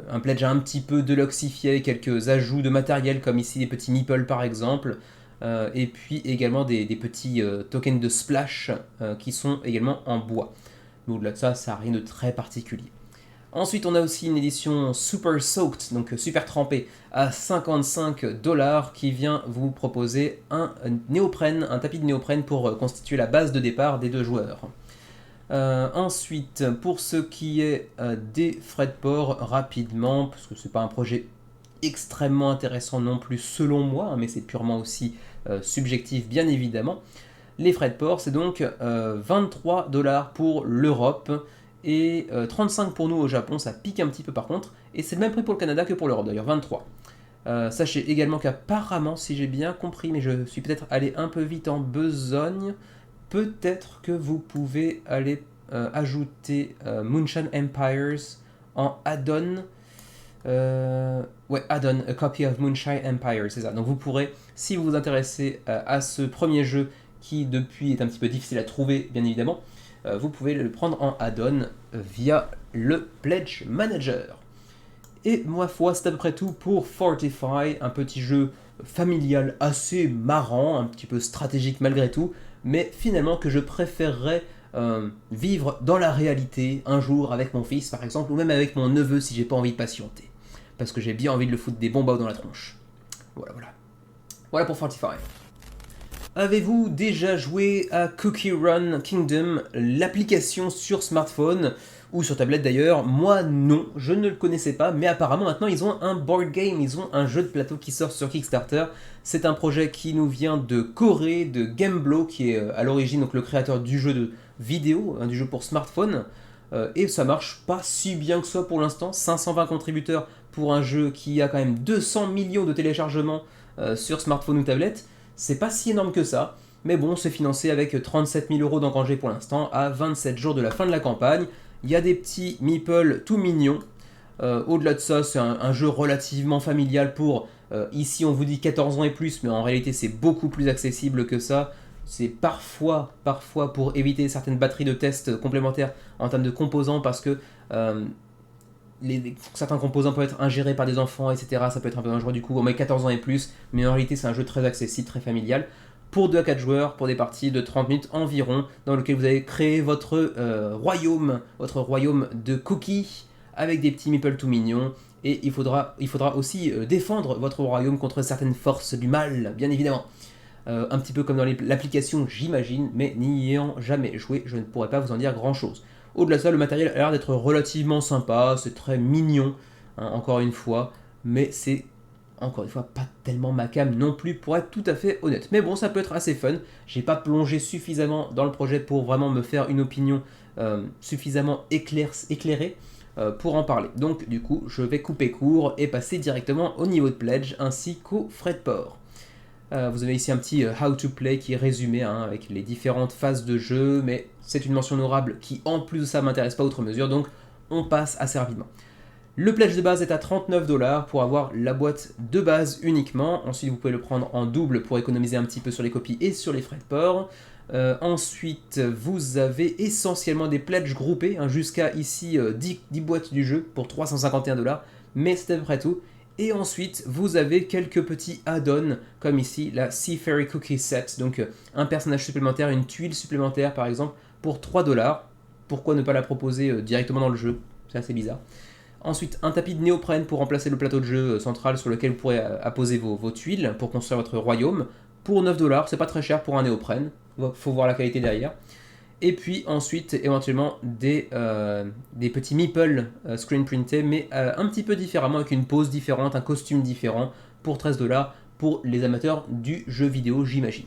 un pledge un petit peu deluxifié, quelques ajouts de matériel comme ici des petits meeples par exemple, et puis également des petits tokens de splash qui sont également en bois. Mais au-delà de ça, ça n'a rien de très particulier. Ensuite, on a aussi une édition Super Soaked, donc super trempée, à 55$, qui vient vous proposer un néoprène, un tapis de néoprène pour constituer la base de départ des deux joueurs. Ensuite, pour ce qui est des frais de port, rapidement, parce que c'est pas un projet extrêmement intéressant non plus selon moi, hein, mais c'est purement aussi subjectif bien évidemment. Les frais de port, c'est donc 23$ pour l'Europe, et 35 pour nous au Japon, ça pique un petit peu par contre, et c'est le même prix pour le Canada que pour l'Europe d'ailleurs, 23. Sachez également qu'apparemment, si j'ai bien compris, mais je suis peut-être allé un peu vite en besogne, peut-être que vous pouvez aller ajouter Moonshine Empires en add-on. Ouais, add-on, a copy of Moonshine Empires, c'est ça. Donc vous pourrez, si vous vous intéressez à ce premier jeu, qui depuis est un petit peu difficile à trouver, bien évidemment, vous pouvez le prendre en add-on via le Pledge Manager. Et ma foi, c'est à peu près tout pour Fortify, un petit jeu familial assez marrant, un petit peu stratégique malgré tout, mais finalement que je préférerais vivre dans la réalité un jour avec mon fils par exemple, ou même avec mon neveu si j'ai pas envie de patienter, parce que j'ai bien envie de le foutre des bombes dans la tronche. Voilà pour Fortify. Avez-vous déjà joué à Cookie Run Kingdom, l'application sur smartphone ou sur tablette d'ailleurs? Moi non, je ne le connaissais pas, mais apparemment maintenant ils ont un board game, ils ont un jeu de plateau qui sort sur Kickstarter. C'est un projet qui nous vient de Corée, de Gameblow, qui est à l'origine donc le créateur du jeu de vidéo, du jeu pour smartphone, et ça marche pas si bien que ça pour l'instant. 520 contributeurs pour un jeu qui a quand même 200 millions de téléchargements sur smartphone ou tablette. C'est pas si énorme que ça, mais bon, c'est financé avec 37 000 € d'engrangés pour l'instant, à 27 jours de la fin de la campagne. Il y a des petits meeples tout mignons. Au-delà de ça, c'est un jeu relativement familial pour, ici on vous dit 14 ans et plus, mais en réalité c'est beaucoup plus accessible que ça. C'est parfois pour éviter certaines batteries de tests complémentaires en termes de composants, parce que certains composants peuvent être ingérés par des enfants, etc. Ça peut être un peu dangereux, du coup on met 14 ans et plus, mais en réalité c'est un jeu très accessible, très familial, pour 2 à 4 joueurs, pour des parties de 30 minutes environ, dans lequel vous allez créer votre royaume de cookies, avec des petits meeples tout mignons, et il faudra aussi défendre votre royaume contre certaines forces du mal, bien évidemment. Un petit peu comme dans l'application j'imagine, mais n'y ayant jamais joué, je ne pourrais pas vous en dire grand chose. Au-delà de ça, le matériel a l'air d'être relativement sympa, c'est très mignon, hein, encore une fois, mais c'est, encore une fois, pas tellement ma came non plus, pour être tout à fait honnête. Mais bon, ça peut être assez fun, j'ai pas plongé suffisamment dans le projet pour vraiment me faire une opinion suffisamment éclairée pour en parler. Donc du coup, je vais couper court et passer directement au niveau de pledge, ainsi qu'aux frais de port. Vous avez ici un petit how to play qui est résumé, hein, avec les différentes phases de jeu, mais c'est une mention honorable qui en plus de ça m'intéresse pas outre mesure, donc on passe assez rapidement. Le pledge de base est à 39$ pour avoir la boîte de base uniquement. Ensuite vous pouvez le prendre en double pour économiser un petit peu sur les copies et sur les frais de port. Ensuite vous avez essentiellement des pledges groupés, hein, jusqu'à ici 10 boîtes du jeu pour 351$, mais c'est à peu près tout. Et ensuite, vous avez quelques petits add-ons, comme ici la Seafaring Cookie Set, donc un personnage supplémentaire, une tuile supplémentaire par exemple, pour 3 $. Pourquoi ne pas la proposer directement dans le jeu? C'est assez bizarre. Ensuite, un tapis de néoprène pour remplacer le plateau de jeu central sur lequel vous pourrez apposer vos tuiles pour construire votre royaume. Pour 9 $, c'est pas très cher pour un néoprène, faut voir la qualité derrière. Et puis ensuite, éventuellement, des petits meeples screen printés, mais un petit peu différemment, avec une pose différente, un costume différent, pour 13 $ pour les amateurs du jeu vidéo, j'imagine.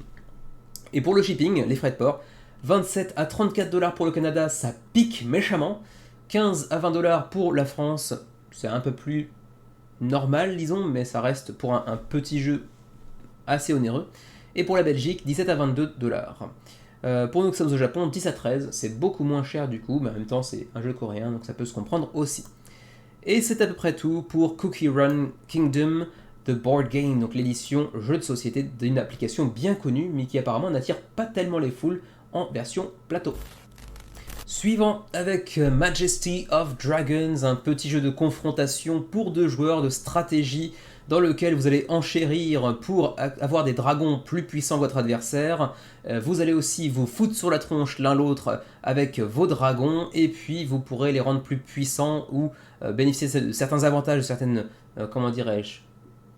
Et pour le shipping, les frais de port, 27 à 34 $ pour le Canada, ça pique méchamment. 15 à 20 $ pour la France, c'est un peu plus normal, disons, mais ça reste pour un petit jeu assez onéreux. Et pour la Belgique, 17 à 22 $. Pour nous qui sommes au Japon, 10 à 13, c'est beaucoup moins cher du coup, mais en même temps c'est un jeu coréen, donc ça peut se comprendre aussi. Et c'est à peu près tout pour Cookie Run Kingdom, The Board Game, donc l'édition jeu de société d'une application bien connue, mais qui apparemment n'attire pas tellement les foules en version plateau. Suivant avec Majesty of Dragons, un petit jeu de confrontation pour 2 joueurs de stratégie dans lequel vous allez enchérir pour avoir des dragons plus puissants que votre adversaire. Vous allez aussi vous foutre sur la tronche l'un l'autre avec vos dragons et puis vous pourrez les rendre plus puissants ou bénéficier de certains avantages, de certaines, comment dirais-je,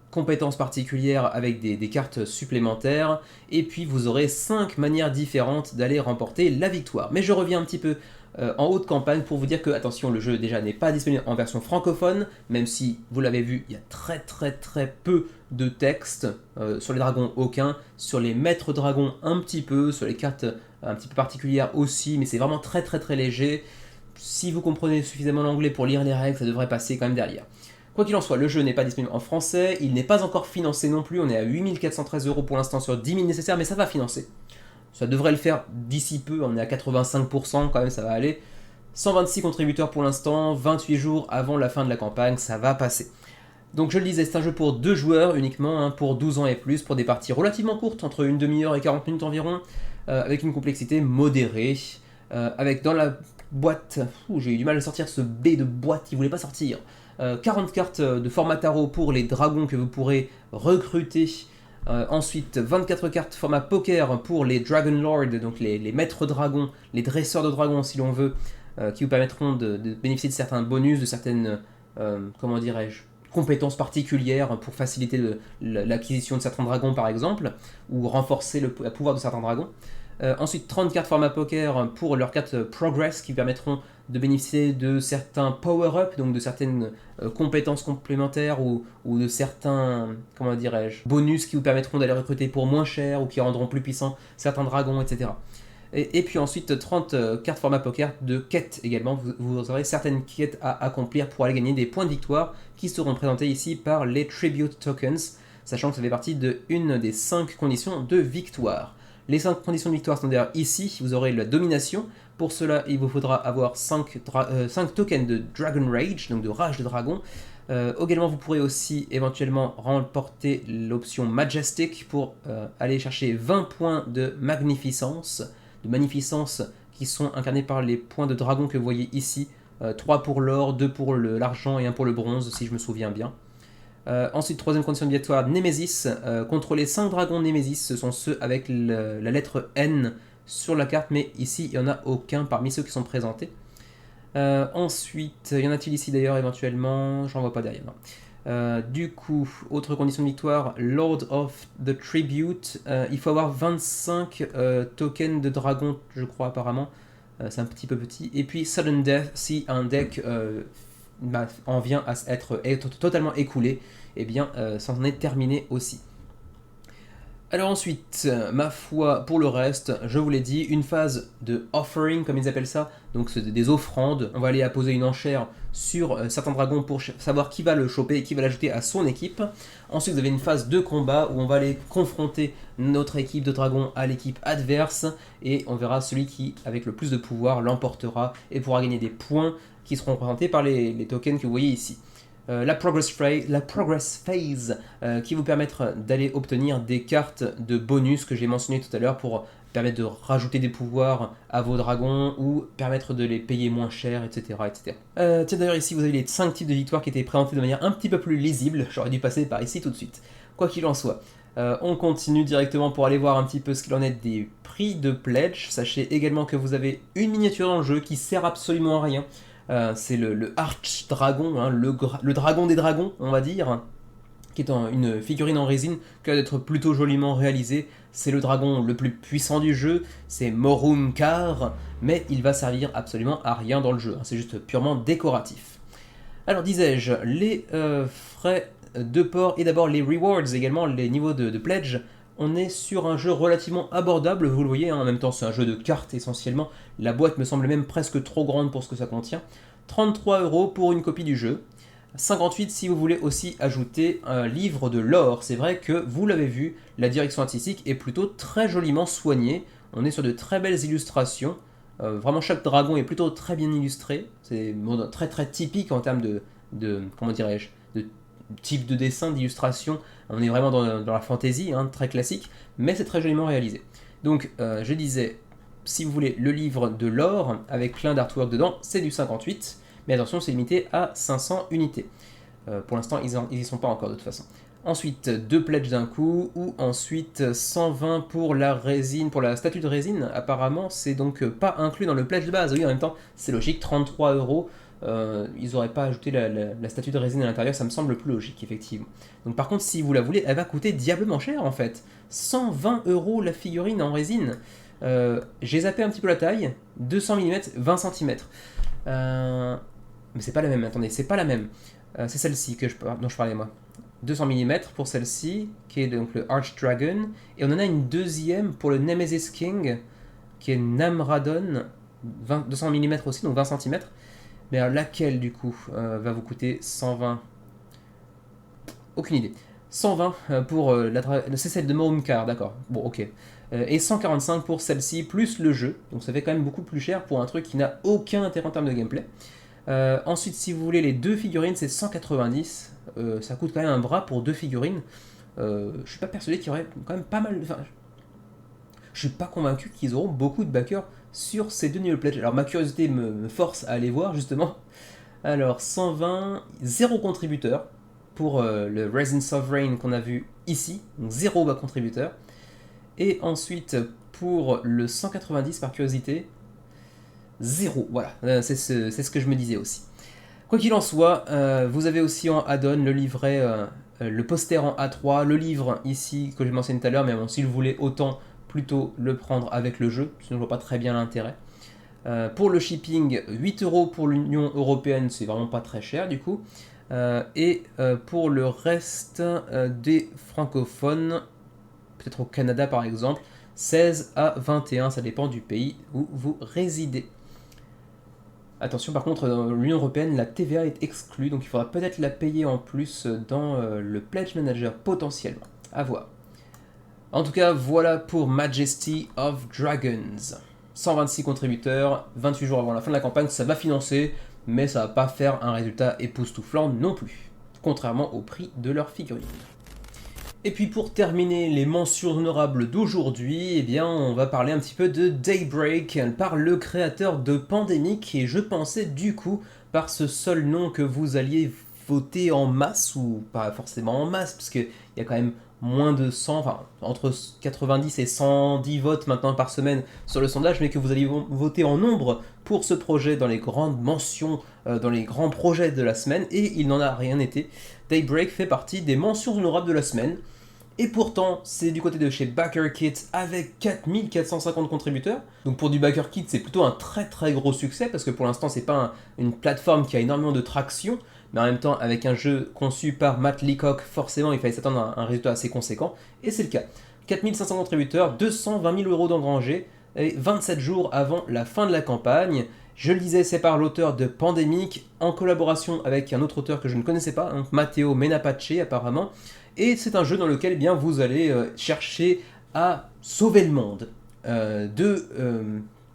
compétences particulières avec des cartes supplémentaires, et puis vous aurez 5 manières différentes d'aller remporter la victoire. Mais je reviens un petit peu en haut de campagne pour vous dire que, attention, le jeu déjà n'est pas disponible en version francophone, même si, vous l'avez vu, il y a très peu de texte, sur les dragons aucun, sur les maîtres dragons un petit peu, sur les cartes un petit peu particulières aussi, mais c'est vraiment très léger. Si vous comprenez suffisamment l'anglais pour lire les règles, ça devrait passer quand même derrière. Quoi qu'il en soit, le jeu n'est pas disponible en français, il n'est pas encore financé non plus, on est à 8 413 € pour l'instant sur 10 000 nécessaires, mais ça va financer. Ça devrait le faire d'ici peu, on est à 85% quand même, ça va aller. 126 contributeurs pour l'instant, 28 jours avant la fin de la campagne, ça va passer. Donc je le disais, c'est un jeu pour 2 joueurs uniquement, pour 12 ans et plus, pour des parties relativement courtes, entre une demi-heure et 40 minutes environ, avec une complexité modérée, avec dans la boîte, j'ai eu du mal à sortir ce B de boîte, il voulait pas sortir. 40 cartes de format tarot pour les dragons que vous pourrez recruter. Ensuite, 24 cartes format poker pour les Dragon Lord, donc les maîtres dragons, les dresseurs de dragons si l'on veut, qui vous permettront de bénéficier de certains bonus, de certaines, comment dirais-je, compétences particulières pour faciliter l'acquisition de certains dragons par exemple, ou renforcer le pouvoir de certains dragons. Ensuite, 30 cartes format poker pour leurs cartes Progress qui permettront de bénéficier de certains power-up, donc de certaines compétences complémentaires ou de certains, comment dirais-je, bonus qui vous permettront d'aller recruter pour moins cher ou qui rendront plus puissants certains dragons, etc. Et puis ensuite, 30 cartes format poker de quêtes également. Vous aurez certaines quêtes à accomplir pour aller gagner des points de victoire qui seront présentés ici par les Tribute Tokens, sachant que ça fait partie d'une des 5 conditions de victoire. Les 5 conditions de victoire sont d'ailleurs ici. Vous aurez la domination. Pour cela, il vous faudra avoir 5 tokens de Dragon Rage, donc de rage de dragon. Également, vous pourrez aussi éventuellement remporter l'option Majestic pour aller chercher 20 points de magnificence qui sont incarnés par les points de dragon que vous voyez ici. 3 pour l'or, 2 pour l'argent et 1 pour le bronze, si je me souviens bien. Ensuite, troisième condition de victoire, Nemesis. Contrôler 5 dragons Nemesis, ce sont ceux avec la lettre N sur la carte, mais ici, il n'y en a aucun parmi ceux qui sont présentés. Ensuite, y en a-t-il ici d'ailleurs éventuellement? J'en vois pas derrière, non. Du coup, autre condition de victoire, Lord of the Tribute. Il faut avoir 25 tokens de dragon, je crois apparemment. C'est un petit peu petit. Et puis, Sudden Death, si un deck en vient à être totalement écoulé, et bien ça en est terminé aussi. Alors ensuite, ma foi, pour le reste, je vous l'ai dit, une phase de offering, comme ils appellent ça, donc c'est des offrandes. On va aller apposer une enchère sur certains dragons pour savoir qui va le choper et qui va l'ajouter à son équipe. Ensuite, vous avez une phase de combat où on va aller confronter notre équipe de dragons à l'équipe adverse, et on verra celui qui, avec le plus de pouvoir, l'emportera et pourra gagner des points qui seront représentés par les tokens que vous voyez ici. La Progress Phase qui vous permettra d'aller obtenir des cartes de bonus que j'ai mentionné tout à l'heure pour permettre de rajouter des pouvoirs à vos dragons ou permettre de les payer moins cher, etc. etc. Tiens, d'ailleurs, ici, vous avez les 5 types de victoires qui étaient présentés de manière un petit peu plus lisible. J'aurais dû passer par ici tout de suite. Quoi qu'il en soit, on continue directement pour aller voir un petit peu ce qu'il en est des prix de pledge. Sachez également que vous avez une miniature dans le jeu qui sert absolument à rien. C'est le Arch Dragon, hein, le dragon des dragons, on va dire, qui est une figurine en résine qui a d'être plutôt joliment réalisée. C'est le dragon le plus puissant du jeu, c'est Morumkar, mais il va servir absolument à rien dans le jeu, hein, c'est juste purement décoratif. Alors disais-je, les frais de port et d'abord les rewards également, les niveaux de pledge, on est sur un jeu relativement abordable, vous le voyez, hein, en même temps c'est un jeu de cartes essentiellement, la boîte me semble même presque trop grande pour ce que ça contient. 33€ pour une copie du jeu, 58 si vous voulez aussi ajouter un livre de lore. C'est vrai que vous l'avez vu, la direction artistique est plutôt très joliment soignée, on est sur de très belles illustrations, vraiment chaque dragon est plutôt très bien illustré, c'est très très typique en termes de comment dirais-je, de type de dessin, d'illustration, on est vraiment dans la fantasy, hein, très classique, mais c'est très joliment réalisé. Donc je disais, si vous voulez le livre de lore, avec plein d'artwork dedans, c'est du 58, mais attention, c'est limité à 500 unités. Pour l'instant, ils y sont pas encore de toute façon. Ensuite, 2 pledges d'un coup, ou ensuite 120 pour la résine, pour la statue de résine. Apparemment, c'est donc pas inclus dans le pledge de base. Oui, en même temps, c'est logique, 33€. Ils n'auraient pas ajouté la statue de résine à l'intérieur, ça me semble plus logique, effectivement. Donc par contre, si vous la voulez, elle va coûter diablement cher, en fait. 120€ la figurine en résine. J'ai zappé un petit peu la taille, 200 mm, 20 cm. Mais c'est pas la même, attendez, c'est pas la même. C'est celle-ci dont je parlais moi. 200 mm pour celle-ci, qui est donc le Arch Dragon. Et on en a une deuxième pour le Nemesis King, qui est Namradon, 200 mm aussi, donc 20 cm. Mais alors laquelle du coup va vous coûter 120? Aucune idée. 120 pour c'est celle de Morumkar, d'accord. Bon, ok. Et 145 pour celle-ci, plus le jeu. Donc ça fait quand même beaucoup plus cher pour un truc qui n'a aucun intérêt en termes de gameplay. Ensuite, si vous voulez les 2 figurines, c'est 190. Ça coûte quand même un bras pour 2 figurines. Je suis pas persuadé qu'il y aurait quand même pas mal. Enfin, je suis pas convaincu qu'ils auront beaucoup de backers sur ces 2 niveaux de pledge. Alors ma curiosité me force à aller voir justement. Alors 120, 0 contributeur pour le Resin Sovereign qu'on a vu ici, donc 0 contributeur. Et ensuite pour le 190 par curiosité, 0, voilà, c'est ce que je me disais aussi. Quoi qu'il en soit, vous avez aussi en add-on le livret, le poster en A3, le livre ici que j'ai mentionné tout à l'heure, mais bon, si vous voulez autant plutôt le prendre avec le jeu, sinon je vois pas très bien l'intérêt. Pour le shipping, 8€ pour l'Union Européenne, c'est vraiment pas très cher du coup. Et pour le reste des francophones, peut-être au Canada par exemple, 16 à 21, ça dépend du pays où vous résidez. Attention, par contre, dans l'Union Européenne, la TVA est exclue, donc il faudra peut-être la payer en plus dans le Pledge Manager, potentiellement. À voir. En tout cas, voilà pour Majesty of Dragons. 126 contributeurs, 28 jours avant la fin de la campagne, ça va financer, mais ça va pas faire un résultat époustouflant non plus, contrairement au prix de leur figurine. Et puis pour terminer les mentions honorables d'aujourd'hui, eh bien on va parler un petit peu de Daybreak par le créateur de Pandemic, et je pensais du coup par ce seul nom que vous alliez voter en masse, ou pas forcément en masse, parce qu'il y a quand même moins de 100, enfin entre 90 et 110 votes maintenant par semaine sur le sondage, mais que vous alliez voter en nombre pour ce projet dans les grandes mentions, dans les grands projets de la semaine, et il n'en a rien été. Daybreak fait partie des mentions honorables de la semaine. Et pourtant, c'est du côté de chez BackerKit avec 4450 contributeurs. Donc pour du BackerKit, c'est plutôt un très très gros succès parce que pour l'instant, c'est pas une plateforme qui a énormément de traction, mais en même temps, avec un jeu conçu par Matt Leacock, forcément, il fallait s'attendre à un résultat assez conséquent. Et c'est le cas. 4500 contributeurs, 220 000 euros d'engrangés, et 27 jours avant la fin de la campagne. Je le disais, c'est par l'auteur de Pandemic, en collaboration avec un autre auteur que je ne connaissais pas, donc Matteo Menapace apparemment. Et c'est un jeu dans lequel eh bien, vous allez chercher à sauver le monde de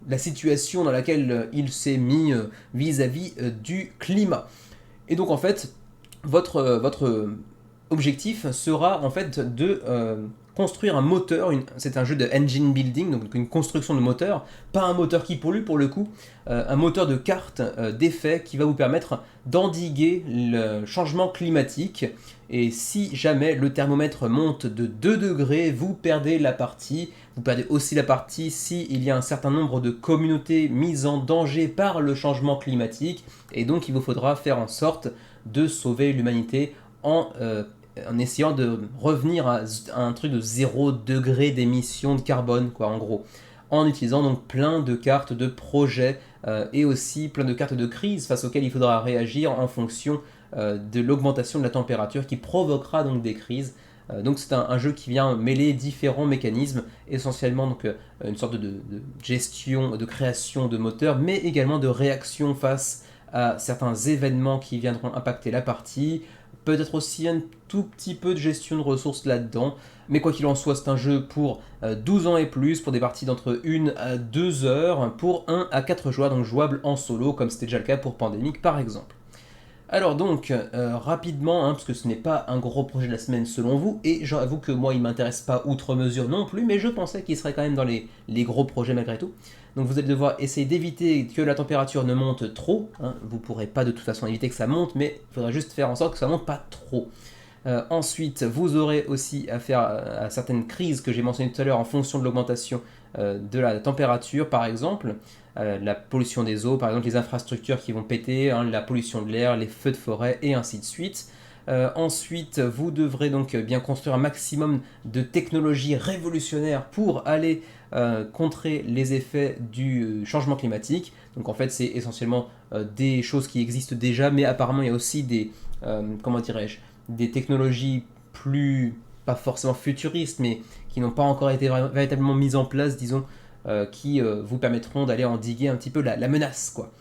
la situation dans laquelle il s'est mis vis-à-vis du climat. Et donc en fait, votre objectif sera en fait de construire un moteur, c'est un jeu de engine building, donc une construction de moteur, pas un moteur qui pollue pour le coup, un moteur de cartes d'effets qui va vous permettre d'endiguer le changement climatique. Et si jamais le thermomètre monte de 2 degrés, vous perdez la partie. Vous perdez aussi la partie s'il y a un certain nombre de communautés mises en danger par le changement climatique. Et donc il vous faudra faire en sorte de sauver l'humanité en essayant de revenir à un truc de 0 degré d'émission de carbone, quoi, en gros. En utilisant donc plein de cartes de projets et aussi plein de cartes de crise face auxquelles il faudra réagir en fonction de l'augmentation de la température qui provoquera donc des crises. Donc c'est un jeu qui vient mêler différents mécanismes, essentiellement donc une sorte de gestion, de création de moteurs, mais également de réaction face à certains événements qui viendront impacter la partie, peut-être aussi un tout petit peu de gestion de ressources là-dedans, mais quoi qu'il en soit, c'est un jeu pour 12 ans et plus, pour des parties d'entre 1 à 2 heures, pour 1 à 4 joueurs, donc jouable en solo, comme c'était déjà le cas pour Pandemic par exemple. Alors donc, rapidement, parce que ce n'est pas un gros projet de la semaine selon vous, et j'avoue que moi il ne m'intéresse pas outre mesure non plus, mais je pensais qu'il serait quand même dans les gros projets malgré tout. Donc vous allez devoir essayer d'éviter que la température ne monte trop, vous ne pourrez pas de toute façon éviter que ça monte, mais il faudra juste faire en sorte que ça ne monte pas trop. Ensuite, vous aurez aussi à faire à certaines crises que j'ai mentionnées tout à l'heure en fonction de l'augmentation de la température par exemple, la pollution des eaux, par exemple les infrastructures qui vont péter, la pollution de l'air, les feux de forêt et ainsi de suite. Ensuite, vous devrez donc bien construire un maximum de technologies révolutionnaires pour aller contrer les effets du changement climatique. Donc en fait, c'est essentiellement des choses qui existent déjà, mais apparemment il y a aussi des, comment dirais-je, des technologies plus, pas forcément futuristes, mais qui n'ont pas encore été véritablement mises en place, disons, qui vous permettront d'aller endiguer un petit peu la menace, quoi.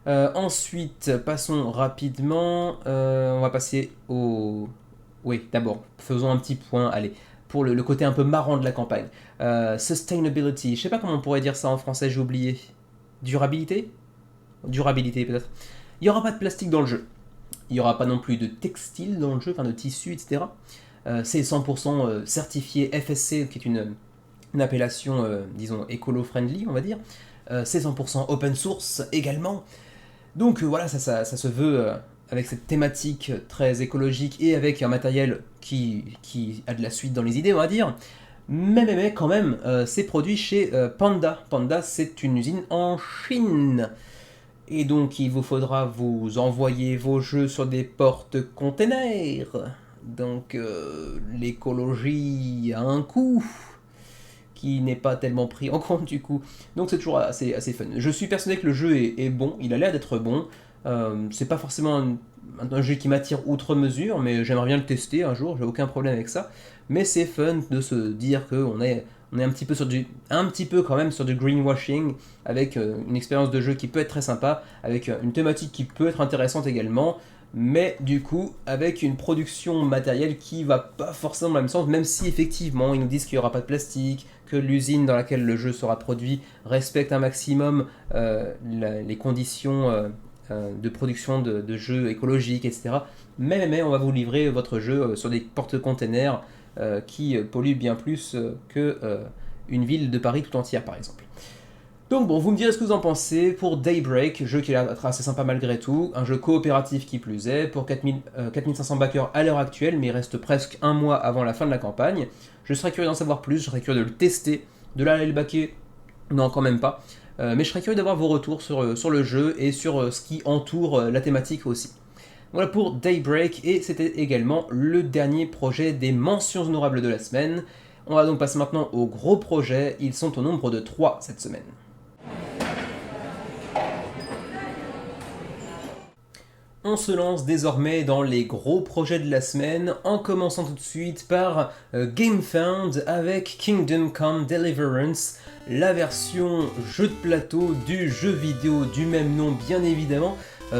Ensuite, passons rapidement, on va passer au... Oui, d'abord, faisons un petit point, allez, pour le côté un peu marrant de la campagne. Sustainability, je sais pas comment on pourrait dire ça en français, j'ai oublié. Durabilité? Durabilité peut-être. Il n'y aura pas de plastique dans le jeu. Il n'y aura pas non plus de textile dans le jeu, enfin de tissu, etc. C'est 100% certifié FSC, qui est une appellation, disons, écolo-friendly, on va dire. C'est 100% open source également. Donc voilà, ça se veut avec cette thématique très écologique et avec un matériel qui a de la suite dans les idées, on va dire. Mais quand même, c'est produit chez Panda. Panda, c'est une usine en Chine. Et donc, il vous faudra vous envoyer vos jeux sur des porte-containers. Donc, l'écologie a un coût qui n'est pas tellement pris en compte du coup. Donc c'est toujours assez fun. Je suis persuadé que le jeu est bon, il a l'air d'être bon. C'est pas forcément un jeu qui m'attire outre mesure, mais j'aimerais bien le tester un jour, j'ai aucun problème avec ça. Mais c'est fun de se dire qu'on est un petit peu quand même sur du greenwashing, avec une expérience de jeu qui peut être très sympa, avec une thématique qui peut être intéressante également, mais du coup avec une production matérielle qui va pas forcément dans le même sens, même si effectivement ils nous disent qu'il n'y aura pas de plastique, que l'usine dans laquelle le jeu sera produit respecte un maximum les conditions de production de jeux écologiques, etc. Mais on va vous livrer votre jeu sur des porte-containers qui polluent bien plus que une ville de Paris tout entière par exemple. Donc bon, vous me direz ce que vous en pensez pour Daybreak, jeu qui a l'air assez sympa malgré tout, un jeu coopératif qui plus est, pour 4500 backers à l'heure actuelle, mais il reste presque un mois avant la fin de la campagne. Je serais curieux d'en savoir plus, je serais curieux de le tester, de l'aller le backer, non quand même pas, mais je serais curieux d'avoir vos retours sur le jeu et sur ce qui entoure la thématique aussi. Voilà pour Daybreak, et c'était également le dernier projet des mentions honorables de la semaine. On va donc passer maintenant aux gros projets, ils sont au nombre de 3 cette semaine. On se lance désormais dans les gros projets de la semaine, en commençant tout de suite par GameFound avec Kingdom Come Deliverance, la version jeu de plateau du jeu vidéo du même nom bien évidemment.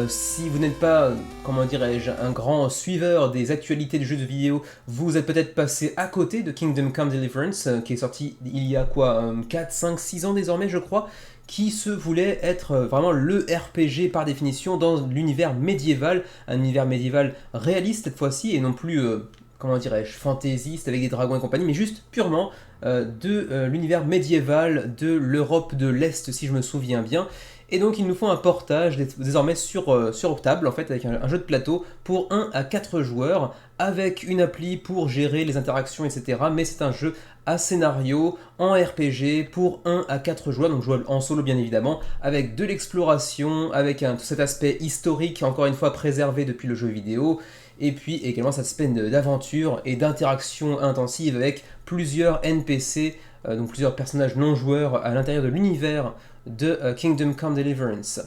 Si vous n'êtes pas, comment dirais-je, un grand suiveur des actualités du jeu de vidéo, vous êtes peut-être passé à côté de Kingdom Come Deliverance, qui est sorti il y a 4, 5, 6 ans désormais je crois, qui se voulait être vraiment le RPG par définition dans l'univers médiéval, un univers médiéval réaliste cette fois-ci, et non plus comment dirais-je, fantaisiste avec des dragons et compagnie, mais juste purement de l'univers médiéval de l'Europe de l'Est, si je me souviens bien. Et donc ils nous font un portage désormais sur Optable, en fait, avec un jeu de plateau pour 1 à 4 joueurs, avec une appli pour gérer les interactions, etc. Mais c'est un jeu à scénario, en RPG, pour 1 à 4 joueurs, donc jouable en solo bien évidemment, avec de l'exploration, avec tout cet aspect historique, encore une fois préservé depuis le jeu vidéo, et puis également cet aspect d'aventure et d'interaction intensive avec plusieurs NPC, donc plusieurs personnages non joueurs à l'intérieur de l'univers de Kingdom Come Deliverance.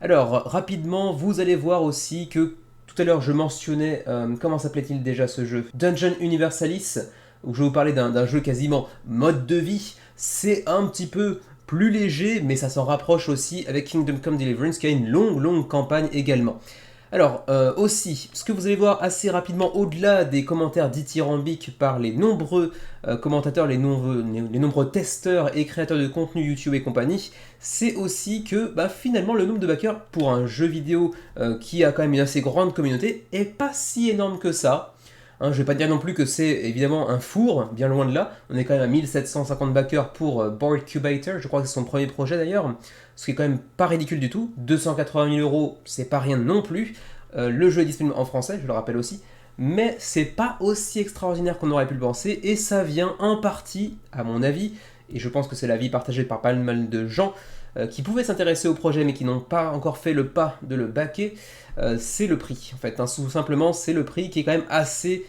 Alors, rapidement, vous allez voir aussi que tout à l'heure je mentionnais, comment s'appelait-il déjà ce jeu, Dungeon Universalis, où je vais vous parler d'un jeu quasiment mode de vie. C'est un petit peu plus léger, mais ça s'en rapproche aussi avec Kingdom Come Deliverance, qui a une longue campagne également. Alors, aussi, ce que vous allez voir assez rapidement, au-delà des commentaires dithyrambiques par les nombreux commentateurs, les nombreux testeurs et créateurs de contenu YouTube et compagnie, c'est aussi que finalement le nombre de backers pour un jeu vidéo qui a quand même une assez grande communauté est pas si énorme que ça. Hein, je vais pas dire non plus que c'est évidemment un four, bien loin de là. On est quand même à 1750 backers pour Boardcubator, je crois que c'est son premier projet d'ailleurs, ce qui est quand même pas ridicule du tout. 280 000 €, c'est pas rien non plus. Le jeu est disponible en français, je le rappelle aussi, mais c'est pas aussi extraordinaire qu'on aurait pu le penser, et ça vient en partie, à mon avis, et je pense que c'est l'avis partagé par pas mal de gens qui pouvaient s'intéresser au projet mais qui n'ont pas encore fait le pas de le backer, c'est le prix en fait, hein, tout simplement c'est le prix qui est quand même assez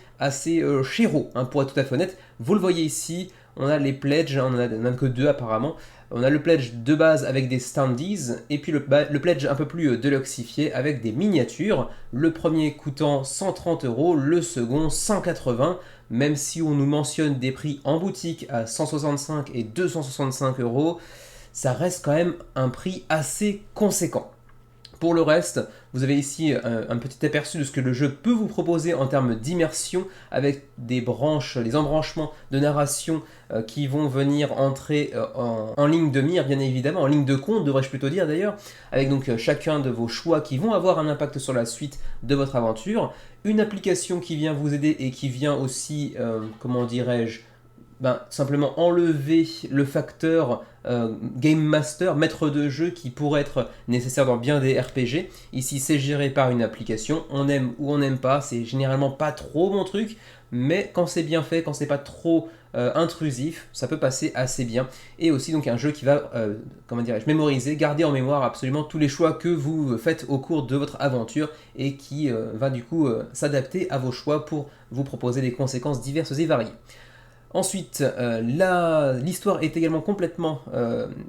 chéro, hein, pour être tout à fait honnête. Vous le voyez ici, on a les pledges, hein, on en a que 2 apparemment. On a le pledge de base avec des standees, et puis le pledge un peu plus deluxifié avec des miniatures. Le premier coûtant 130 €, le second 180 €, même si on nous mentionne des prix en boutique à 165 et 265 €, ça reste quand même un prix assez conséquent. Pour le reste, vous avez ici un petit aperçu de ce que le jeu peut vous proposer en termes d'immersion, avec des branches, les embranchements de narration qui vont venir entrer en ligne de mire, bien évidemment, en ligne de compte, devrais-je plutôt dire d'ailleurs, avec donc chacun de vos choix qui vont avoir un impact sur la suite de votre aventure, une application qui vient vous aider et qui vient aussi, comment dirais-je, simplement enlever le facteur Game Master, maître de jeu, qui pourrait être nécessaire dans bien des RPG. Ici, c'est géré par une application, on aime ou on n'aime pas, c'est généralement pas trop mon truc, mais quand c'est bien fait, quand c'est pas trop intrusif, ça peut passer assez bien. Et aussi donc un jeu qui va, comment dirais-je, mémoriser, garder en mémoire absolument tous les choix que vous faites au cours de votre aventure, et qui va du coup s'adapter à vos choix pour vous proposer des conséquences diverses et variées. Ensuite, l'histoire est également complètement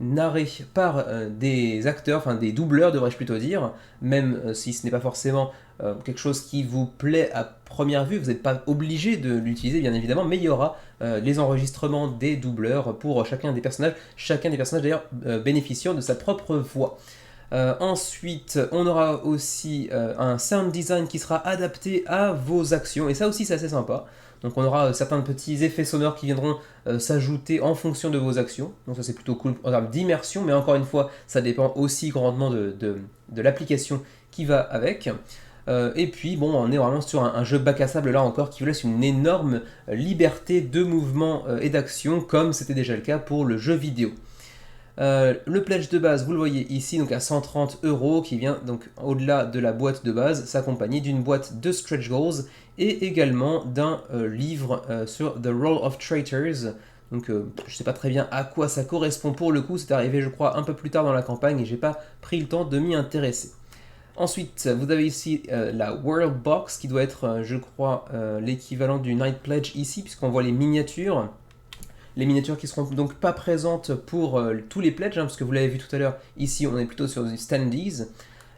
narrée par des acteurs, enfin des doubleurs devrais-je plutôt dire, même si ce n'est pas forcément quelque chose qui vous plaît à première vue, vous n'êtes pas obligé de l'utiliser bien évidemment, mais il y aura les enregistrements des doubleurs pour chacun des personnages d'ailleurs bénéficiant de sa propre voix. Ensuite, on aura aussi un sound design qui sera adapté à vos actions, et ça aussi c'est assez sympa. Donc on aura certains petits effets sonores qui viendront s'ajouter en fonction de vos actions. Donc ça c'est plutôt cool en termes d'immersion, mais encore une fois, ça dépend aussi grandement de l'application qui va avec. Et puis bon, on est vraiment sur un jeu bac à sable là encore qui vous laisse une énorme liberté de mouvement et d'action, comme c'était déjà le cas pour le jeu vidéo. Le pledge de base, vous le voyez ici, donc à 130 €, qui vient donc au-delà de la boîte de base, s'accompagner d'une boîte de stretch goals et également d'un livre sur The Role of Traitors. Donc je ne sais pas très bien à quoi ça correspond pour le coup, c'est arrivé je crois un peu plus tard dans la campagne et j'ai pas pris le temps de m'y intéresser. Ensuite, vous avez ici la World Box qui doit être, je crois, l'équivalent du Night Pledge ici, puisqu'on voit les miniatures. Les miniatures qui seront donc pas présentes pour tous les pledges, hein, parce que vous l'avez vu tout à l'heure, ici on est plutôt sur du standees.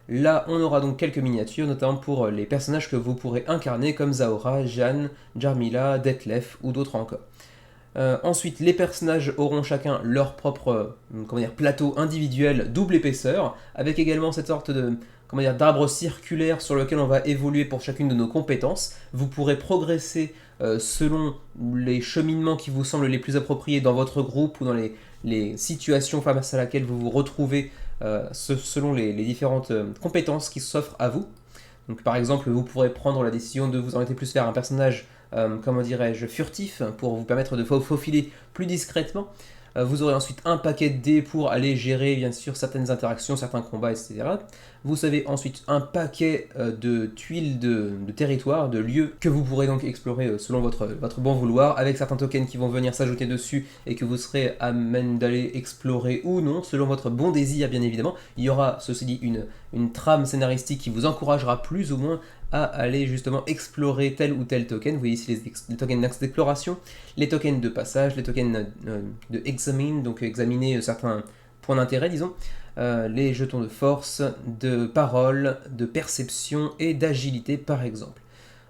Là on aura donc quelques miniatures, notamment pour les personnages que vous pourrez incarner, comme Zahora, Jeanne, Jarmila, Detlef ou d'autres encore. Ensuite, les personnages auront chacun leur propre plateau individuel double épaisseur, avec également cette sorte de d'arbre circulaire sur lequel on va évoluer pour chacune de nos compétences. Vous pourrez progresser selon les cheminements qui vous semblent les plus appropriés dans votre groupe ou dans les situations face à laquelle vous vous retrouvez, selon les différentes compétences qui s'offrent à vous. Donc par exemple, vous pourrez prendre la décision de vous orienter plus vers un personnage comment dirais-je, furtif pour vous permettre de faufiler plus discrètement. Vous aurez ensuite un paquet de dés pour aller gérer bien sûr certaines interactions, certains combats, etc. Vous avez ensuite un paquet de tuiles de territoire, de lieux que vous pourrez donc explorer selon votre bon vouloir, avec certains tokens qui vont venir s'ajouter dessus et que vous serez à même d'aller explorer ou non, selon votre bon désir bien évidemment. Il y aura ceci dit une trame scénaristique qui vous encouragera plus ou moins à aller justement explorer tel ou tel token. Vous voyez ici les tokens d'exploration, les tokens de passage, les tokens de examine, donc examiner certains points d'intérêt disons, les jetons de force, de parole, de perception et d'agilité par exemple.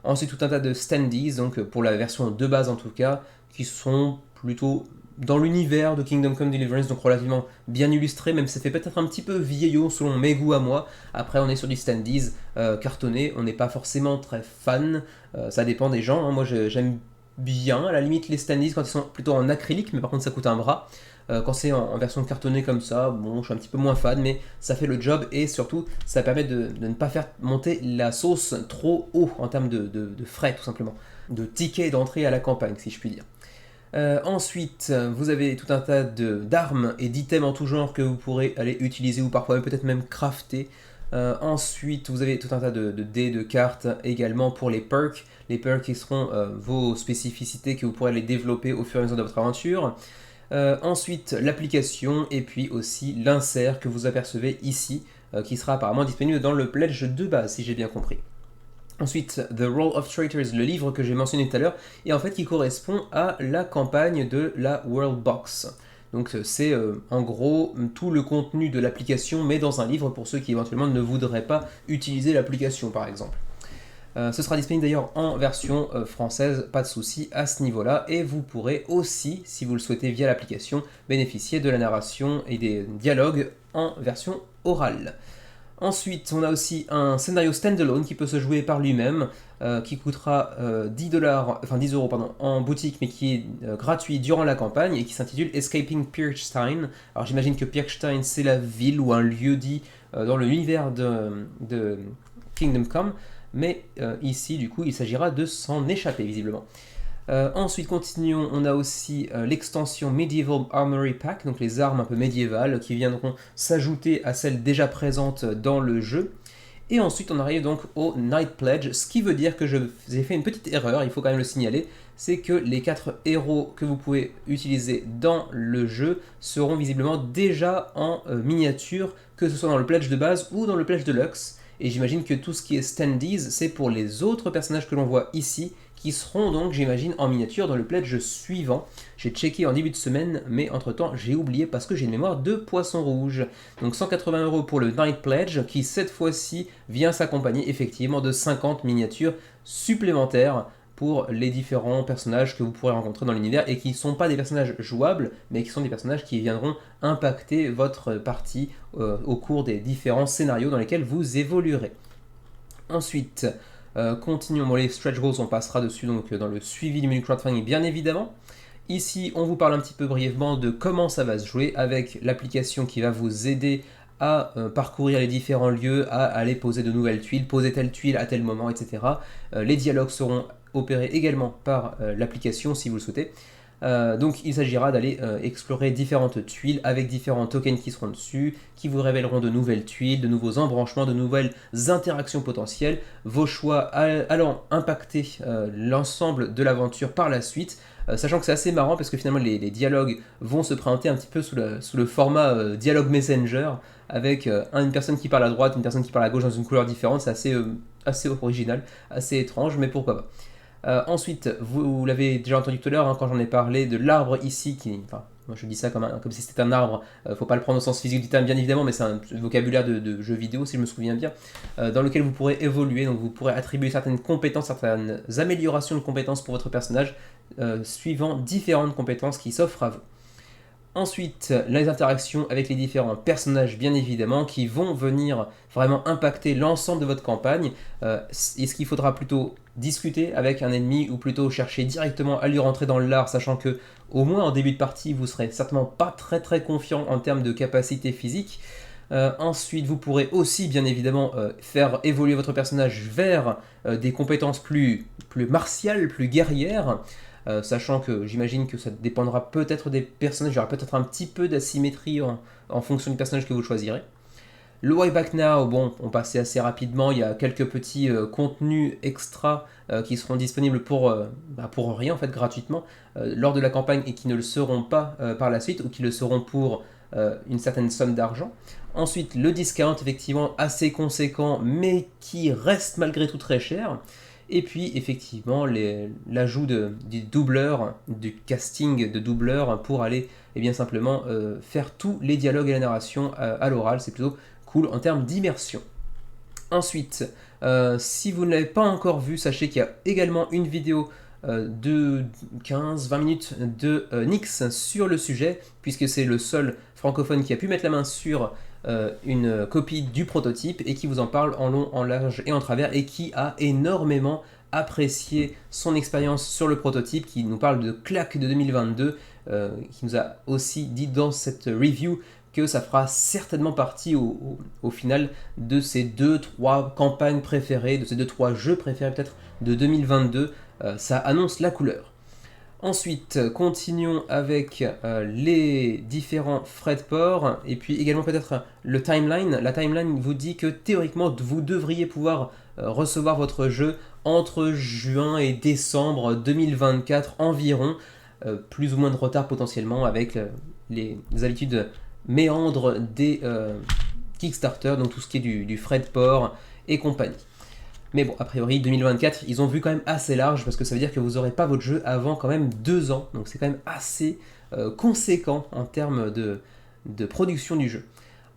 Ensuite tout un tas de standees, donc pour la version de base en tout cas, qui sont plutôt dans l'univers de Kingdom Come Deliverance, donc relativement bien illustré, même si ça fait peut-être un petit peu vieillot selon mes goûts à moi. Après on est sur du standees cartonné, on n'est pas forcément très fan, ça dépend des gens, hein. Moi j'aime bien à la limite les standees quand ils sont plutôt en acrylique, mais par contre ça coûte un bras. Quand c'est en version cartonnée comme ça, bon, je suis un petit peu moins fan, mais ça fait le job et surtout, ça permet de ne pas faire monter la sauce trop haut en termes de frais, tout simplement, de tickets d'entrée à la campagne, si je puis dire. Ensuite, vous avez tout un tas d'armes et d'items en tout genre que vous pourrez aller utiliser ou parfois peut-être même crafter. Ensuite, vous avez tout un tas de dés, de cartes également pour les perks. Les perks qui seront vos spécificités que vous pourrez aller développer au fur et à mesure de votre aventure. Ensuite, l'application et puis aussi l'insert que vous apercevez ici, qui sera apparemment disponible dans le pledge de base, si j'ai bien compris. Ensuite, The Roll of Traitors, le livre que j'ai mentionné tout à l'heure, et en fait qui correspond à la campagne de la World Box. Donc c'est en gros tout le contenu de l'application, mais dans un livre pour ceux qui éventuellement ne voudraient pas utiliser l'application par exemple. Ce sera disponible d'ailleurs en version française, pas de souci à ce niveau-là, et vous pourrez aussi, si vous le souhaitez via l'application, bénéficier de la narration et des dialogues en version orale. Ensuite, on a aussi un scénario standalone qui peut se jouer par lui-même, qui coûtera 10 euros en boutique, mais qui est gratuit durant la campagne et qui s'intitule Escaping Pirchstein. Alors j'imagine que Pirchstein c'est la ville ou un lieu dit dans l'univers de Kingdom Come, mais ici du coup il s'agira de s'en échapper visiblement. Ensuite, continuons, on a aussi l'extension Medieval Armory Pack, donc les armes un peu médiévales qui viendront s'ajouter à celles déjà présentes dans le jeu. Et ensuite, on arrive donc au Night Pledge, ce qui veut dire que j'ai fait une petite erreur, il faut quand même le signaler, c'est que les 4 héros que vous pouvez utiliser dans le jeu seront visiblement déjà en miniature, que ce soit dans le pledge de base ou dans le pledge deluxe. Et j'imagine que tout ce qui est standees, c'est pour les autres personnages que l'on voit ici, qui seront donc, j'imagine, en miniature dans le pledge suivant. J'ai checké en début de semaine, mais entre-temps, j'ai oublié parce que j'ai une mémoire de poisson rouge. Donc 180 € pour le Night Pledge, qui cette fois-ci vient s'accompagner effectivement de 50 miniatures supplémentaires pour les différents personnages que vous pourrez rencontrer dans l'univers et qui ne sont pas des personnages jouables, mais qui sont des personnages qui viendront impacter votre partie au cours des différents scénarios dans lesquels vous évoluerez. Ensuite, continuons, bon, les stretch goals on passera dessus donc dans le suivi du menu crowdfunding bien évidemment. Ici on vous parle un petit peu brièvement de comment ça va se jouer avec l'application qui va vous aider à parcourir les différents lieux, à aller poser de nouvelles tuiles, poser telle tuile à tel moment, etc. Les dialogues seront opérés également par l'application si vous le souhaitez. Donc il s'agira d'aller explorer différentes tuiles avec différents tokens qui seront dessus, qui vous révéleront de nouvelles tuiles, de nouveaux embranchements, de nouvelles interactions potentielles, vos choix allant impacter l'ensemble de l'aventure par la suite, sachant que c'est assez marrant parce que finalement les dialogues vont se présenter un petit peu sous le format dialogue messenger, avec une personne qui parle à droite, une personne qui parle à gauche dans une couleur différente. C'est assez original, assez étrange, mais pourquoi pas. Ensuite, vous l'avez déjà entendu tout à l'heure hein, quand j'en ai parlé de l'arbre ici, moi je dis ça comme si c'était un arbre, faut pas le prendre au sens physique du terme bien évidemment, mais c'est un vocabulaire de jeu vidéo si je me souviens bien, dans lequel vous pourrez évoluer, donc vous pourrez attribuer certaines compétences, certaines améliorations de compétences pour votre personnage, suivant différentes compétences qui s'offrent à vous. Ensuite, les interactions avec les différents personnages, bien évidemment, qui vont venir vraiment impacter l'ensemble de votre campagne. Est-ce qu'il faudra plutôt discuter avec un ennemi ou plutôt chercher directement à lui rentrer dans le lard, sachant que au moins en début de partie, vous serez certainement pas très confiant en termes de capacité physique. Ensuite, vous pourrez aussi, bien évidemment, faire évoluer votre personnage vers des compétences plus martiales, plus guerrières, sachant que j'imagine que ça dépendra peut-être des personnages, il y aura peut-être un petit peu d'asymétrie en fonction du personnage que vous choisirez. Le Why Back Now, bon, on passait assez rapidement, il y a quelques petits contenus extra qui seront disponibles pour rien, en fait, gratuitement, lors de la campagne et qui ne le seront pas par la suite, ou qui le seront pour une certaine somme d'argent. Ensuite, le discount, effectivement, assez conséquent, mais qui reste malgré tout très cher. Et puis, effectivement, l'ajout du doubleur, du casting de doubleur pour aller, bien simplement, faire tous les dialogues et la narration à l'oral. C'est plutôt cool en termes d'immersion. Ensuite, si vous ne l'avez pas encore vu, sachez qu'il y a également une vidéo de 15-20 minutes de Nyx sur le sujet, puisque c'est le seul francophone qui a pu mettre la main sur une copie du prototype et qui vous en parle en long, en large et en travers, et qui a énormément apprécié son expérience sur le prototype, qui nous parle de claque de 2022, qui nous a aussi dit dans cette review que ça fera certainement partie au final de ces 2-3 campagnes préférées, de ces 2-3 jeux préférés peut-être de 2022. Ça annonce la couleur. Ensuite, continuons avec les différents frais de port, et puis également peut-être le timeline. La timeline vous dit que théoriquement, vous devriez pouvoir recevoir votre jeu entre juin et décembre 2024 environ, plus ou moins de retard potentiellement avec les habitudes méandres des Kickstarter, donc tout ce qui est du frais de port et compagnie. Mais bon, a priori, 2024, ils ont vu quand même assez large, parce que ça veut dire que vous n'aurez pas votre jeu avant quand même 2 ans. Donc c'est quand même assez conséquent en termes de production du jeu.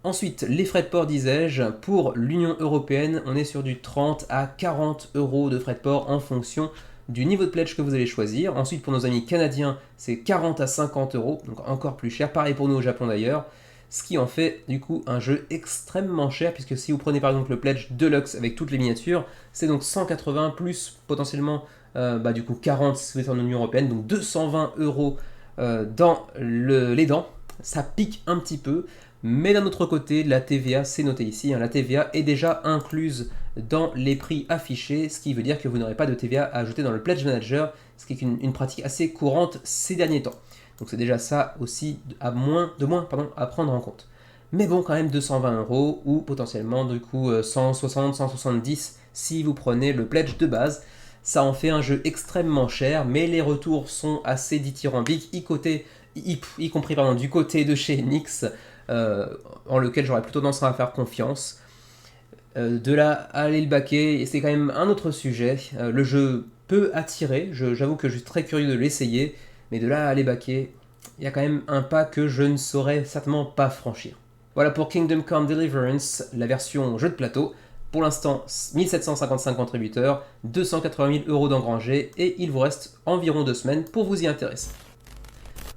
Ensuite, les frais de port, disais-je, pour l'Union Européenne, on est sur du 30 à 40 euros de frais de port en fonction du niveau de pledge que vous allez choisir. Ensuite, pour nos amis canadiens, c'est 40 à 50 euros, donc encore plus cher. Pareil pour nous au Japon d'ailleurs. Ce qui en fait du coup un jeu extrêmement cher, puisque si vous prenez par exemple le Pledge Deluxe avec toutes les miniatures, c'est donc 180 plus potentiellement du coup 40 si vous êtes en Union Européenne, donc 220 euros dans les dents. Ça pique un petit peu, mais d'un autre côté, la TVA, c'est noté ici, la TVA est déjà incluse dans les prix affichés, ce qui veut dire que vous n'aurez pas de TVA à ajouter dans le Pledge Manager, ce qui est une pratique assez courante ces derniers temps. Donc c'est déjà ça aussi à prendre en compte. Mais bon, quand même 220 euros ou potentiellement du coup 160, 170 si vous prenez le pledge de base. Ça en fait un jeu extrêmement cher, mais les retours sont assez dithyrambiques, y compris du côté de chez Nyx, en lequel j'aurais plutôt tendance à faire confiance. De là à aller le baquer, c'est quand même un autre sujet. Le jeu peut attirer, j'avoue que je suis très curieux de l'essayer, mais de là à aller baquer, il y a quand même un pas que je ne saurais certainement pas franchir. Voilà pour Kingdom Come Deliverance, la version jeu de plateau. Pour l'instant, 1755 contributeurs, 280 000 euros d'engrangés, et il vous reste environ 2 semaines pour vous y intéresser.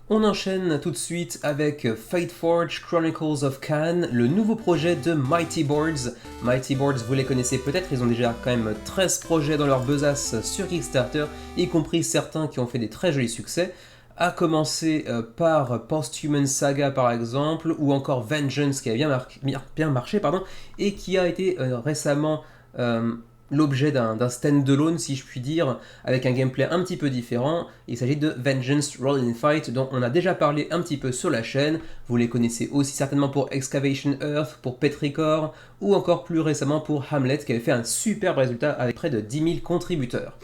On enchaîne tout de suite avec Fateforge Chronicles of Khaine, le nouveau projet de Mighty Boards. Mighty Boards, vous les connaissez peut-être, ils ont déjà quand même 13 projets dans leur besace sur Kickstarter, y compris certains qui ont fait des très jolis succès, à commencer par Posthuman Saga par exemple, ou encore Vengeance qui a bien marché, et qui a été récemment l'objet d'un stand-alone, si je puis dire, avec un gameplay un petit peu différent. Il s'agit de Vengeance Roll in Fight, dont on a déjà parlé un petit peu sur la chaîne. Vous les connaissez aussi certainement pour Excavation Earth, pour Petrichor, ou encore plus récemment pour Hamlet, qui avait fait un superbe résultat avec près de 10 000 contributeurs.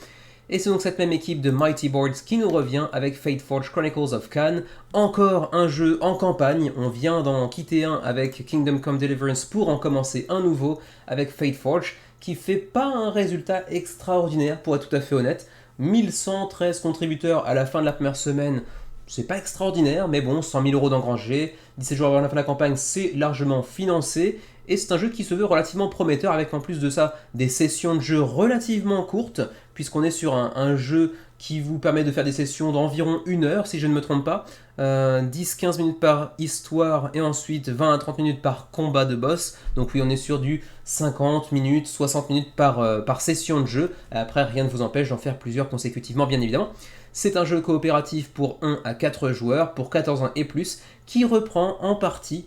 Et c'est donc cette même équipe de Mighty Boards qui nous revient avec Fateforge Chronicles of Khaine, encore un jeu en campagne. On vient d'en quitter un avec Kingdom Come Deliverance pour en commencer un nouveau avec Fateforge, qui fait pas un résultat extraordinaire pour être tout à fait honnête. 1113 contributeurs à la fin de la première semaine, c'est pas extraordinaire, mais bon, 100 000 euros d'engrangés, 17 jours avant la fin de la campagne, c'est largement financé, et c'est un jeu qui se veut relativement prometteur, avec en plus de ça des sessions de jeu relativement courtes, puisqu'on est sur un jeu qui vous permet de faire des sessions d'environ 1 heure, si je ne me trompe pas, 10-15 minutes par histoire, et ensuite 20 à 30 minutes par combat de boss. Donc oui, on est sur du 50 minutes, 60 minutes par session de jeu. Après, rien ne vous empêche d'en faire plusieurs consécutivement, bien évidemment. C'est un jeu coopératif pour 1 à 4 joueurs, pour 14 ans et plus, qui reprend en partie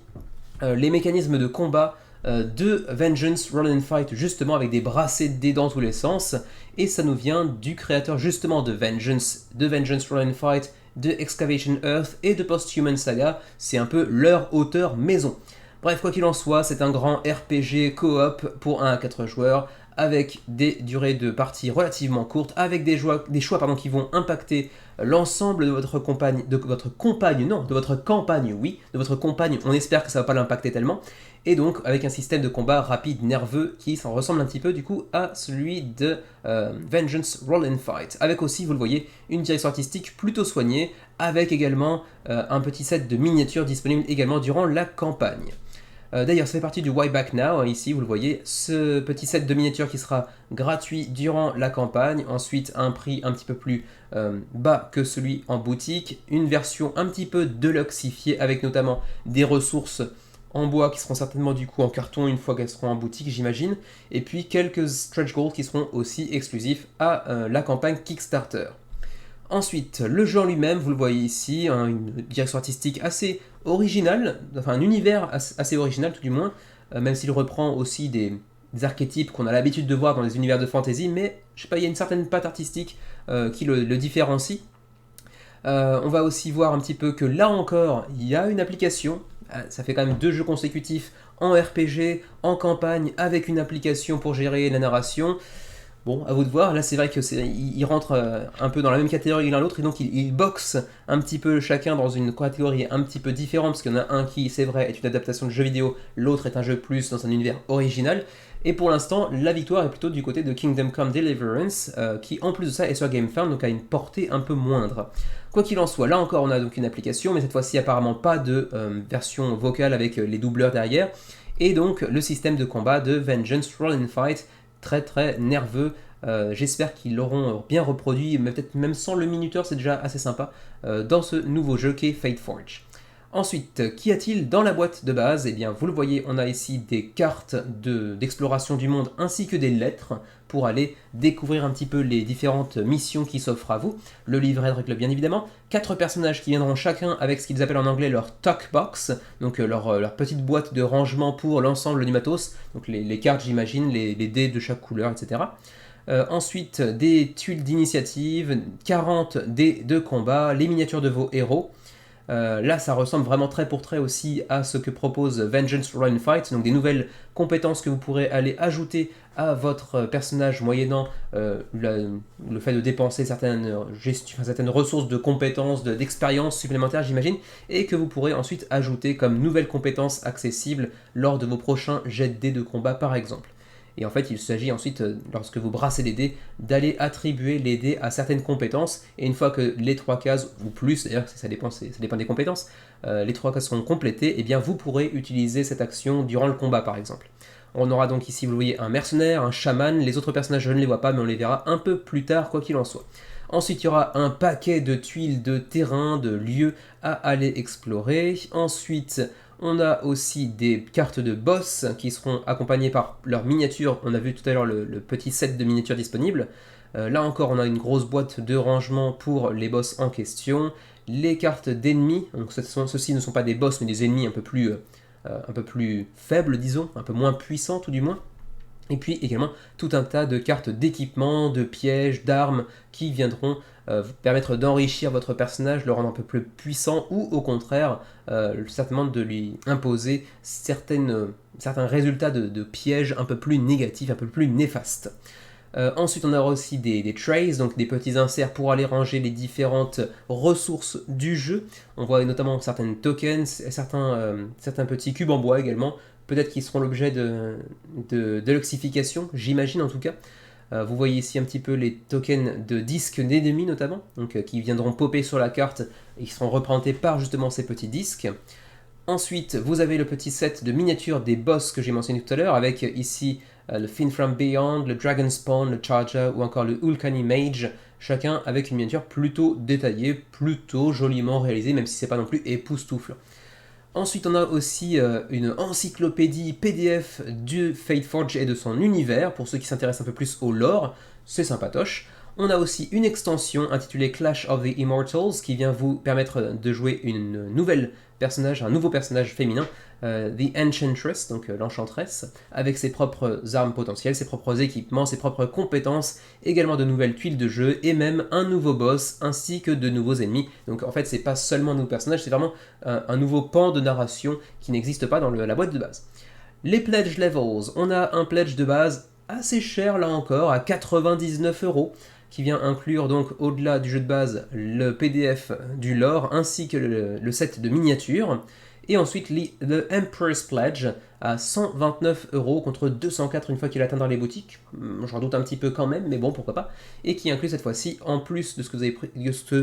les mécanismes de combat de Vengeance Roll and Fight, justement avec des brassées de dés dans tous les sens, et ça nous vient du créateur justement de Vengeance Roll and Fight, de Excavation Earth et de Post-Human Saga. C'est un peu leur auteur maison. Bref, quoi qu'il en soit, c'est un grand RPG coop pour 1 à 4 joueurs, avec des durées de partie relativement courtes, avec des choix qui vont impacter l'ensemble de votre campagne, on espère que ça va pas l'impacter tellement, et donc avec un système de combat rapide, nerveux, qui s'en ressemble un petit peu du coup à celui de Vengeance Roll and Fight, avec aussi, vous le voyez, une direction artistique plutôt soignée, avec également un petit set de miniatures disponibles également durant la campagne. D'ailleurs, ça fait partie du Why Back Now, ici vous le voyez, ce petit set de miniatures qui sera gratuit durant la campagne, ensuite un prix un petit peu plus bas que celui en boutique, une version un petit peu deluxifiée avec notamment des ressources en bois qui seront certainement du coup en carton une fois qu'elles seront en boutique j'imagine, et puis quelques stretch goals qui seront aussi exclusifs à la campagne Kickstarter. Ensuite, le jeu en lui-même, vous le voyez ici, une direction artistique assez originale, enfin un univers assez original tout du moins, même s'il reprend aussi des archétypes qu'on a l'habitude de voir dans les univers de fantasy, mais je sais pas, il y a une certaine patte artistique qui le différencie. On va aussi voir un petit peu que là encore, il y a une application, ça fait quand même 2 jeux consécutifs en RPG, en campagne, avec une application pour gérer la narration. Bon, à vous de voir, là c'est vrai qu'il rentre un peu dans la même catégorie l'un l'autre, et donc il boxe un petit peu chacun dans une catégorie un petit peu différente, parce qu'il y en a un qui, c'est vrai, est une adaptation de jeu vidéo, l'autre est un jeu plus dans un univers original, et pour l'instant, la victoire est plutôt du côté de Kingdom Come Deliverance, qui en plus de ça est sur GameFound, donc a une portée un peu moindre. Quoi qu'il en soit, là encore on a donc une application, mais cette fois-ci apparemment pas de version vocale avec les doubleurs derrière, et donc le système de combat de Vengeance Roll and Fight, très très nerveux. J'espère qu'ils l'auront bien reproduit, mais peut-être même sans le minuteur, c'est déjà assez sympa, dans ce nouveau jeu qu'est Fate Forge. Ensuite, qu'y a-t-il dans la boîte de base? Eh bien, vous le voyez, on a ici des cartes d'exploration du monde ainsi que des lettres pour aller découvrir un petit peu les différentes missions qui s'offrent à vous. Le livret de règles, bien évidemment. 4 personnages qui viendront chacun avec ce qu'ils appellent en anglais leur talk box, donc leur petite boîte de rangement pour l'ensemble du matos. Donc les cartes, j'imagine, les dés de chaque couleur, etc. Ensuite, des tuiles d'initiative, 40 dés de combat, les miniatures de vos héros. Là, ça ressemble vraiment trait pour trait aussi à ce que propose Vengeance Roll and Fight, donc des nouvelles compétences que vous pourrez aller ajouter à votre personnage moyennant le fait de dépenser certaines ressources de compétences, d'expérience supplémentaires, j'imagine, et que vous pourrez ensuite ajouter comme nouvelles compétences accessibles lors de vos prochains jets de dés de combat, par exemple. Et en fait, il s'agit ensuite, lorsque vous brassez les dés, d'aller attribuer les dés à certaines compétences. Et une fois que les 3 cases, ou plus, d'ailleurs ça dépend des compétences, les 3 cases seront complétées, et bien vous pourrez utiliser cette action durant le combat par exemple. On aura donc ici, vous le voyez, un mercenaire, un chaman, les autres personnages je ne les vois pas, mais on les verra un peu plus tard, quoi qu'il en soit. Ensuite, il y aura un paquet de tuiles, de terrains, de lieux à aller explorer. Ensuite, on a aussi des cartes de boss qui seront accompagnées par leurs miniatures. On a vu tout à l'heure le petit set de miniatures disponibles. Là encore, on a une grosse boîte de rangement pour les boss en question. Les cartes d'ennemis, donc ceux-ci ne sont pas des boss mais des ennemis un peu plus faibles, disons, un peu moins puissants tout du moins. Et puis également tout un tas de cartes d'équipement, de pièges, d'armes qui viendront vous permettre d'enrichir votre personnage, le rendre un peu plus puissant ou au contraire certainement de lui imposer certains résultats de pièges un peu plus négatifs, un peu plus néfastes. Ensuite, on aura aussi des trays, donc des petits inserts pour aller ranger les différentes ressources du jeu. On voit notamment certains tokens, certains petits cubes en bois également, peut-être qu'ils seront l'objet de luxification, j'imagine en tout cas. Vous voyez ici un petit peu les tokens de disques d'ennemis notamment, donc, qui viendront popper sur la carte et qui seront représentés par justement ces petits disques. Ensuite, vous avez le petit set de miniatures des boss que j'ai mentionné tout à l'heure, avec ici le Fiend from Beyond, le Dragon Spawn, le Charger ou encore le Ulkani Mage, chacun avec une miniature plutôt détaillée, plutôt joliment réalisée, même si c'est pas non plus époustouflant. Ensuite, on a aussi une encyclopédie PDF du Fate Forge et de son univers, pour ceux qui s'intéressent un peu plus au lore, c'est sympatoche. On a aussi une extension intitulée Clash of the Immortals qui vient vous permettre de jouer un nouveau personnage féminin, The Enchantress, donc l'enchanteresse, avec ses propres armes potentielles, ses propres équipements, ses propres compétences, également de nouvelles tuiles de jeu et même un nouveau boss ainsi que de nouveaux ennemis. Donc en fait, c'est pas seulement un nouveau personnage, c'est vraiment un nouveau pan de narration qui n'existe pas dans la boîte de base. Les pledge levels, on a un pledge de base assez cher là encore, à 99€, qui vient inclure donc au-delà du jeu de base le PDF du lore ainsi que le set de miniatures. Et ensuite le Emperor's Pledge à 129€ contre 204 une fois qu'il atteint dans les boutiques. J'en doute un petit peu quand même, mais bon, pourquoi pas. Et qui inclut cette fois-ci, en plus de ce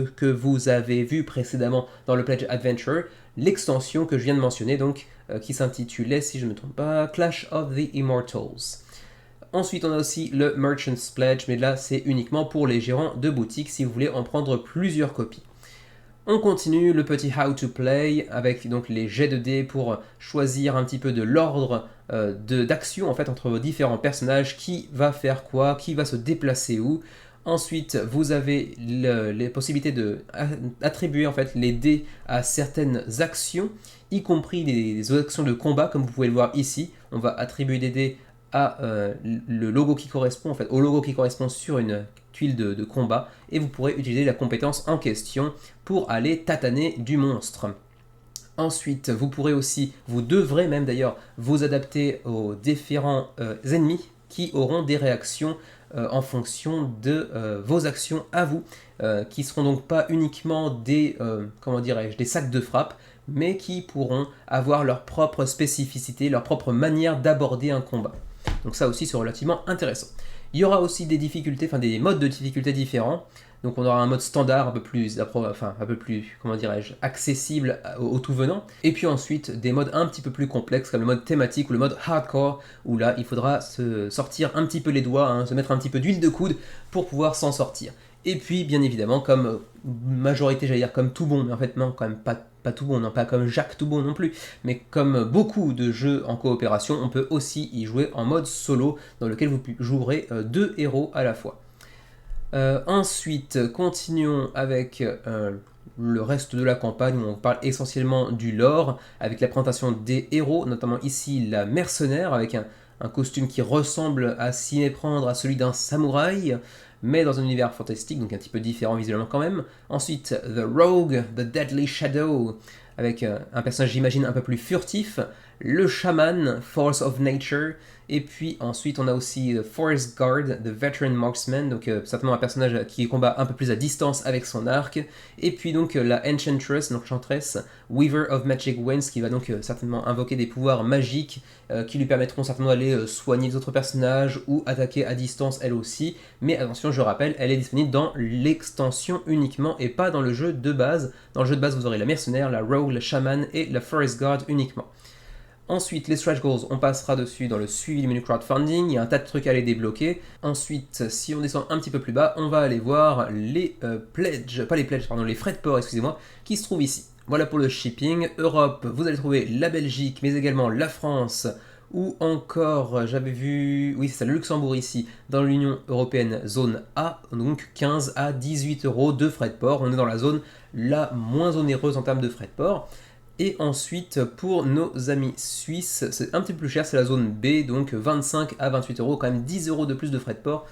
que vous avez vu précédemment dans le Pledge Adventure, l'extension que je viens de mentionner, donc qui s'intitulait, si je ne me trompe pas, Clash of the Immortals. Ensuite, on a aussi le Merchant's Pledge, mais là, c'est uniquement pour les gérants de boutique si vous voulez en prendre plusieurs copies. On continue le petit How to Play avec donc les jets de dés pour choisir un petit peu de l'ordre d'action en fait entre vos différents personnages, qui va faire quoi, qui va se déplacer où. Ensuite, vous avez les possibilités d'attribuer en fait les dés à certaines actions, y compris des actions de combat comme vous pouvez le voir ici. On va attribuer des dés à le logo qui correspond, en fait, au logo qui correspond sur une tuile de combat, et vous pourrez utiliser la compétence en question pour aller tataner du monstre. Ensuite, vous devrez même d'ailleurs vous adapter aux différents ennemis qui auront des réactions en fonction de vos actions à vous, qui seront donc pas uniquement des sacs de frappe, mais qui pourront avoir leur propre spécificité, leur propre manière d'aborder un combat. Donc ça aussi c'est relativement intéressant. Il y aura aussi des modes de difficulté différents. Donc on aura un mode standard un peu plus accessible au tout venant. Et puis ensuite des modes un petit peu plus complexes comme le mode thématique ou le mode hardcore, où là il faudra se sortir un petit peu les doigts, se mettre un petit peu d'huile de coude pour pouvoir s'en sortir. Et puis bien évidemment, comme majorité, j'allais dire comme tout bon, mais en fait non, quand même pas tout bon, non, pas comme Jacques tout bon non plus, mais comme beaucoup de jeux en coopération, on peut aussi y jouer en mode solo, dans lequel vous jouerez 2 héros à la fois. Ensuite, continuons avec le reste de la campagne, où on parle essentiellement du lore, avec la présentation des héros, notamment ici la mercenaire, avec un costume qui ressemble à s'y méprendre à celui d'un samouraï, mais dans un univers fantastique, donc un petit peu différent visuellement quand même. Ensuite, The Rogue, The Deadly Shadow, avec un personnage, j'imagine, un peu plus furtif. Le Shaman, Force of Nature. Et puis ensuite, on a aussi Forest Guard, The Veteran Marksman, donc certainement un personnage qui combat un peu plus à distance avec son arc. Et puis donc la Enchantress, l'enchantresse, Weaver of Magic Winds, qui va donc certainement invoquer des pouvoirs magiques qui lui permettront certainement d'aller soigner les autres personnages ou attaquer à distance elle aussi. Mais attention, je rappelle, elle est disponible dans l'extension uniquement et pas dans le jeu de base. Dans le jeu de base, vous aurez la mercenaire, la rogue, la shaman et la forest guard uniquement. Ensuite, les stretch goals, on passera dessus dans le suivi du menu crowdfunding, il y a un tas de trucs à aller débloquer. Ensuite, si on descend un petit peu plus bas, on va aller voir les les frais de port, excusez-moi, qui se trouvent ici. Voilà pour le shipping. Europe, vous allez trouver la Belgique, mais également la France, ou encore, j'avais vu, oui c'est ça, le Luxembourg ici, dans l'Union Européenne zone A, donc 15 à 18€ de frais de port. On est dans la zone la moins onéreuse en termes de frais de port. Et ensuite, pour nos amis suisses, c'est un petit peu plus cher, c'est la zone B, donc 25 à 28€, quand même 10€ de plus de frais de port.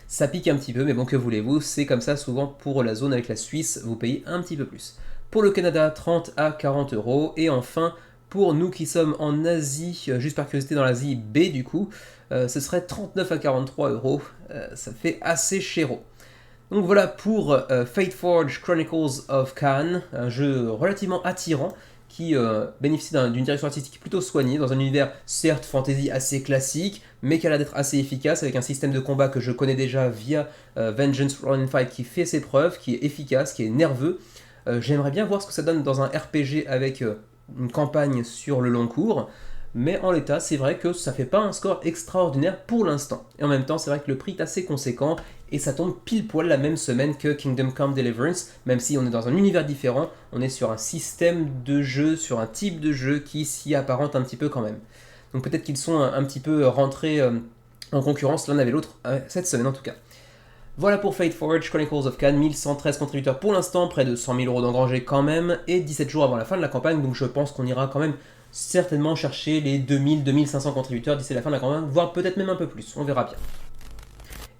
Ça pique un petit peu, mais bon, que voulez-vous, c'est comme ça souvent pour la zone avec la Suisse, vous payez un petit peu plus. Pour le Canada, 30 à 40€. Et enfin, pour nous qui sommes en Asie, juste par curiosité dans l'Asie B du coup, ce serait 39 à 43€, ça fait assez chéro. Donc voilà pour Fateforge Chronicles of Khan, un jeu relativement attirant, qui bénéficie d'une direction artistique plutôt soignée, dans un univers certes fantasy assez classique, mais qui a l'air d'être assez efficace, avec un système de combat que je connais déjà via Vengeance Run and Fight, qui fait ses preuves, qui est efficace, qui est nerveux. J'aimerais bien voir ce que ça donne dans un RPG avec une campagne sur le long cours, mais en l'état, c'est vrai que ça fait pas un score extraordinaire pour l'instant. Et en même temps, c'est vrai que le prix est assez conséquent, et ça tombe pile poil la même semaine que Kingdom Come Deliverance, même si on est dans un univers différent, on est sur un système de jeu, sur un type de jeu qui s'y apparente un petit peu quand même. Donc peut-être qu'ils sont un petit peu rentrés en concurrence l'un avec l'autre, cette semaine en tout cas. Voilà pour Fate Forge Chronicles of Khan, 1113 contributeurs pour l'instant, près de 100 000 euros d'engrangés quand même, et 17 jours avant la fin de la campagne, donc je pense qu'on ira quand même certainement chercher les 2000-2500 contributeurs d'ici la fin de la campagne, voire peut-être même un peu plus, on verra bien.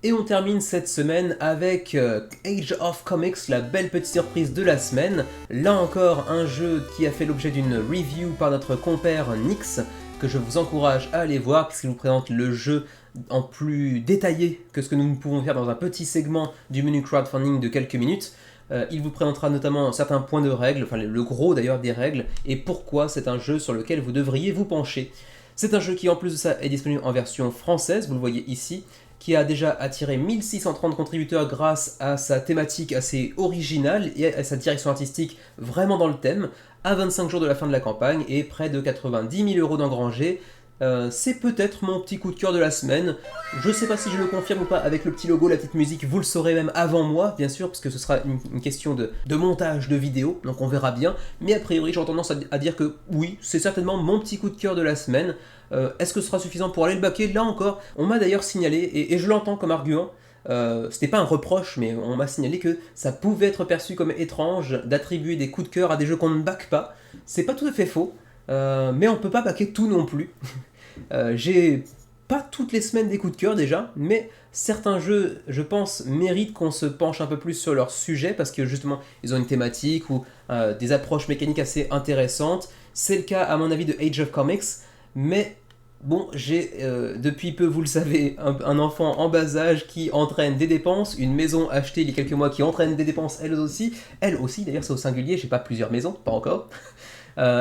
Et on termine cette semaine avec Age of Comics, la belle petite surprise de la semaine. Là encore, un jeu qui a fait l'objet d'une review par notre compère Nyx, que je vous encourage à aller voir, puisqu'il vous présente le jeu en plus détaillé que ce que nous pouvons faire dans un petit segment du menu crowdfunding de quelques minutes. Il vous présentera notamment certains points de règles, enfin le gros d'ailleurs des règles, et pourquoi c'est un jeu sur lequel vous devriez vous pencher. C'est un jeu qui en plus de ça est disponible en version française, vous le voyez ici, qui a déjà attiré 1630 contributeurs grâce à sa thématique assez originale et à sa direction artistique vraiment dans le thème, à 25 jours de la fin de la campagne et près de 90 000 euros d'engrangés. C'est peut-être mon petit coup de cœur de la semaine. Je sais pas si je le confirme ou pas avec le petit logo, la petite musique, vous le saurez même avant moi, bien sûr, parce que ce sera une question de montage de vidéo, donc on verra bien. Mais a priori, j'aurais tendance à dire que oui, c'est certainement mon petit coup de cœur de la semaine. Est-ce que ce sera suffisant pour aller le baquer? Là encore, on m'a d'ailleurs signalé, et je l'entends comme argument, c'était pas un reproche, mais on m'a signalé que ça pouvait être perçu comme étrange d'attribuer des coups de cœur à des jeux qu'on ne back pas. C'est pas tout à fait faux, mais on peut pas backer tout non plus. J'ai pas toutes les semaines des coups de cœur déjà, mais certains jeux, je pense, méritent qu'on se penche un peu plus sur leur sujet parce que justement, ils ont une thématique ou des approches mécaniques assez intéressantes. C'est le cas, à mon avis, de Age of Comics, mais bon, j'ai depuis peu, vous le savez, un enfant en bas âge qui entraîne des dépenses, une maison achetée il y a quelques mois qui entraîne des dépenses elle aussi d'ailleurs c'est au singulier, j'ai pas plusieurs maisons, pas encore.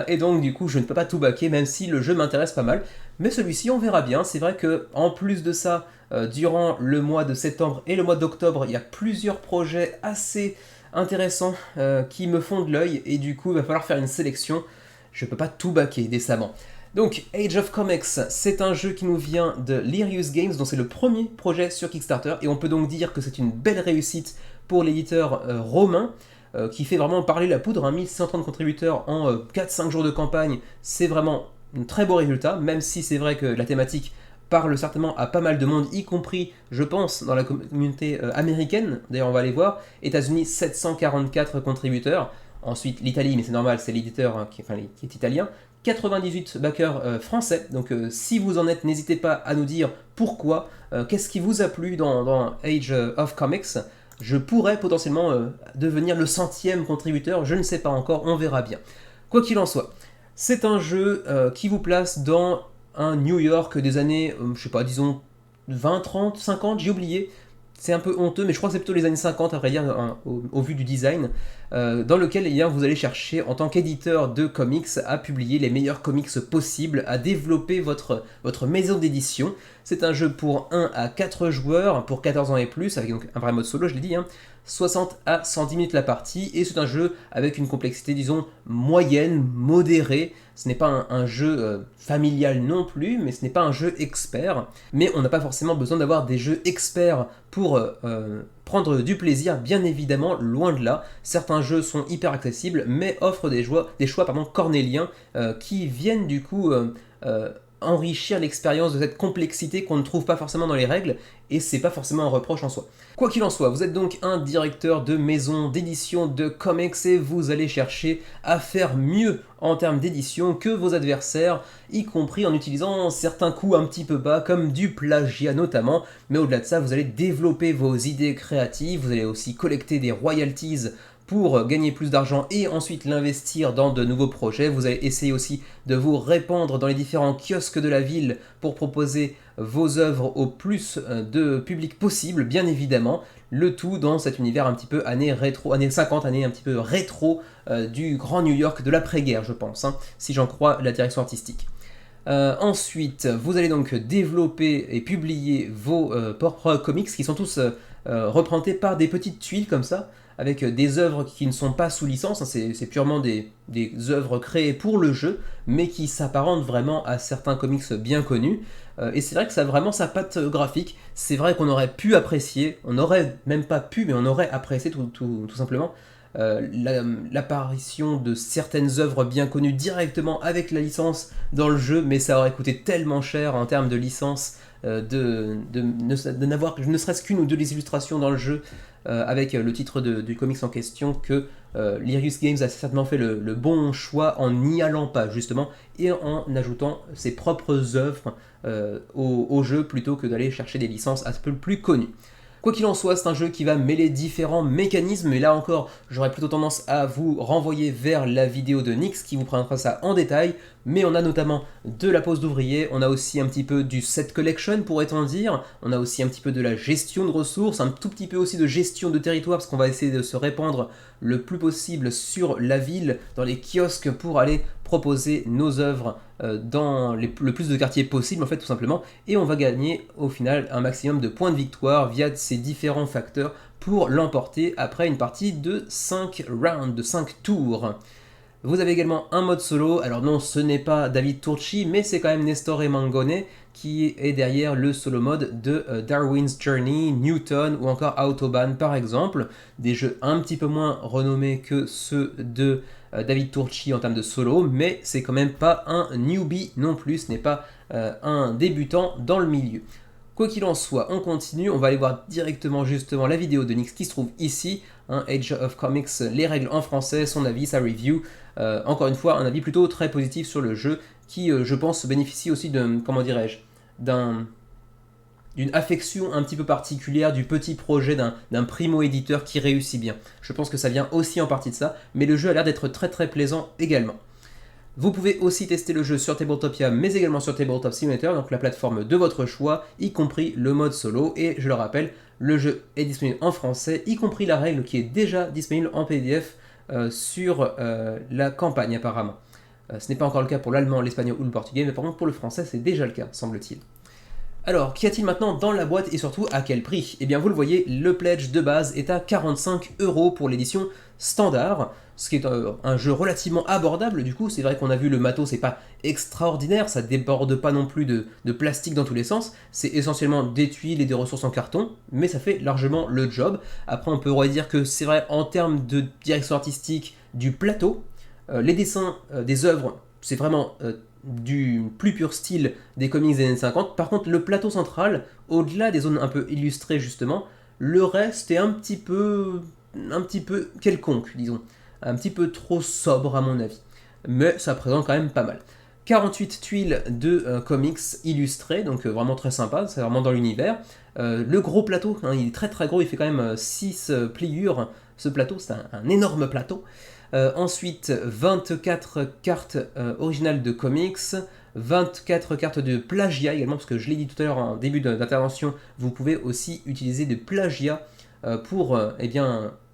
Et donc du coup je ne peux pas tout baquer même si le jeu m'intéresse pas mal, mais celui-ci on verra bien. C'est vrai que en plus de ça, durant le mois de septembre et le mois d'octobre, il y a plusieurs projets assez intéressants qui me font de l'œil et du coup il va falloir faire une sélection. Je peux pas tout baquer décemment. Donc, Age of Comics, c'est un jeu qui nous vient de Lirius Games, dont c'est le premier projet sur Kickstarter, et on peut donc dire que c'est une belle réussite pour l'éditeur romain, qui fait vraiment parler la poudre, 1630 contributeurs en 4-5 jours de campagne, c'est vraiment un très beau résultat, même si c'est vrai que la thématique parle certainement à pas mal de monde, y compris, je pense, dans la communauté américaine, d'ailleurs on va aller voir, États-Unis 744 contributeurs, ensuite l'Italie, mais c'est normal, c'est l'éditeur qui est italien, 98 backers français, donc si vous en êtes, n'hésitez pas à nous dire pourquoi, qu'est-ce qui vous a plu dans Age of Comics. Je pourrais potentiellement devenir le 100e contributeur, je ne sais pas encore, on verra bien. Quoi qu'il en soit, c'est un jeu qui vous place dans un New York des années, je sais pas, disons 20, 30, 50, j'ai oublié. C'est un peu honteux, mais je crois que c'est plutôt les années 50, à vrai dire, au vu du design, dans lequel vous allez chercher, en tant qu'éditeur de comics, à publier les meilleurs comics possibles, à développer votre maison d'édition. C'est un jeu pour 1 à 4 joueurs, pour 14 ans et plus, avec donc un vrai mode solo, je l'ai dit, 60 à 110 minutes la partie, et c'est un jeu avec une complexité, disons, moyenne, modérée. Ce n'est pas un jeu familial non plus, mais ce n'est pas un jeu expert. Mais on n'a pas forcément besoin d'avoir des jeux experts pour prendre du plaisir, bien évidemment, loin de là. Certains jeux sont hyper accessibles, mais offrent des choix cornéliens qui viennent du coup enrichir l'expérience de cette complexité qu'on ne trouve pas forcément dans les règles, et c'est pas forcément un reproche en soi. Quoi qu'il en soit, vous êtes donc un directeur de maison d'édition de comics et vous allez chercher à faire mieux en termes d'édition que vos adversaires, y compris en utilisant certains coups un petit peu bas comme du plagiat notamment, mais au-delà de ça, vous allez développer vos idées créatives, vous allez aussi collecter des royalties pour gagner plus d'argent et ensuite l'investir dans de nouveaux projets. Vous allez essayer aussi de vous répandre dans les différents kiosques de la ville pour proposer vos œuvres au plus de public possible, bien évidemment. Le tout dans cet univers un petit peu années 50, années un petit peu rétro du grand New York de l'après-guerre, je pense, si j'en crois la direction artistique. Ensuite, vous allez donc développer et publier vos propres comics qui sont tous représentés par des petites tuiles comme ça, avec des œuvres qui ne sont pas sous licence, c'est purement des œuvres créées pour le jeu, mais qui s'apparentent vraiment à certains comics bien connus. Et c'est vrai que ça a vraiment sa patte graphique, c'est vrai qu'on aurait pu apprécier, on n'aurait même pas pu, mais on aurait apprécié tout simplement l'apparition de certaines œuvres bien connues directement avec la licence dans le jeu, mais ça aurait coûté tellement cher en termes de licence de n'avoir ne serait-ce qu'une ou deux des illustrations dans le jeu avec le titre du comics en question que Lirius Games a certainement fait le bon choix en n'y allant pas justement et en ajoutant ses propres œuvres au jeu plutôt que d'aller chercher des licences un peu plus connues. Quoi qu'il en soit, c'est un jeu qui va mêler différents mécanismes, et là encore, j'aurais plutôt tendance à vous renvoyer vers la vidéo de Nyx qui vous présentera ça en détail, mais on a notamment de la pose d'ouvrier, on a aussi un petit peu du set collection pourrait-on dire, on a aussi un petit peu de la gestion de ressources, un tout petit peu aussi de gestion de territoire, parce qu'on va essayer de se répandre le plus possible sur la ville, dans les kiosques, pour aller proposer nos œuvres dans le plus de quartiers possible en fait tout simplement, et on va gagner au final un maximum de points de victoire via ces différents facteurs pour l'emporter après une partie de 5 rounds, de 5 tours. Vous avez également un mode solo, alors non ce n'est pas David Turchi mais c'est quand même Nestor Mangone qui est derrière le solo mode de Darwin's Journey, Newton ou encore Autobahn par exemple, des jeux un petit peu moins renommés que ceux de David Turchi en termes de solo, mais c'est quand même pas un newbie non plus, ce n'est pas un débutant dans le milieu. Quoi qu'il en soit, on continue, on va aller voir directement justement la vidéo de Nyx qui se trouve ici, Age of Comics, les règles en français, son avis, sa review, encore une fois un avis plutôt très positif sur le jeu qui je pense bénéficie aussi d'une affection un petit peu particulière du petit projet d'un primo-éditeur qui réussit bien. Je pense que ça vient aussi en partie de ça, mais le jeu a l'air d'être très très plaisant également. Vous pouvez aussi tester le jeu sur Tabletopia, mais également sur Tabletop Simulator, donc la plateforme de votre choix, y compris le mode solo, et je le rappelle, le jeu est disponible en français, y compris la règle qui est déjà disponible en PDF sur la campagne apparemment. Ce n'est pas encore le cas pour l'allemand, l'espagnol ou le portugais, mais par contre pour le français c'est déjà le cas, semble-t-il. Alors, qu'y a-t-il maintenant dans la boîte et surtout à quel prix? Eh bien vous le voyez, le pledge de base est à 45 € pour l'édition standard, ce qui est un jeu relativement abordable du coup, c'est vrai qu'on a vu le matos, c'est pas extraordinaire, ça déborde pas non plus de plastique dans tous les sens, c'est essentiellement des tuiles et des ressources en carton, mais ça fait largement le job. Après on pourrait dire que c'est vrai en termes de direction artistique du plateau, les dessins des œuvres, c'est vraiment du plus pur style des comics des années 50. Par contre, le plateau central, au-delà des zones un peu illustrées justement, le reste est un petit peu quelconque, disons. Un petit peu trop sobre à mon avis. Mais ça présente quand même pas mal. 48 tuiles de comics illustrés, donc vraiment très sympa, c'est vraiment dans l'univers. Le gros plateau, il est très très gros, il fait quand même 6 pliures. Ce plateau, c'est un énorme plateau. Ensuite, 24 cartes originales de comics, 24 cartes de plagiat également, parce que je l'ai dit tout à l'heure en début d'intervention, vous pouvez aussi utiliser des plagiats pour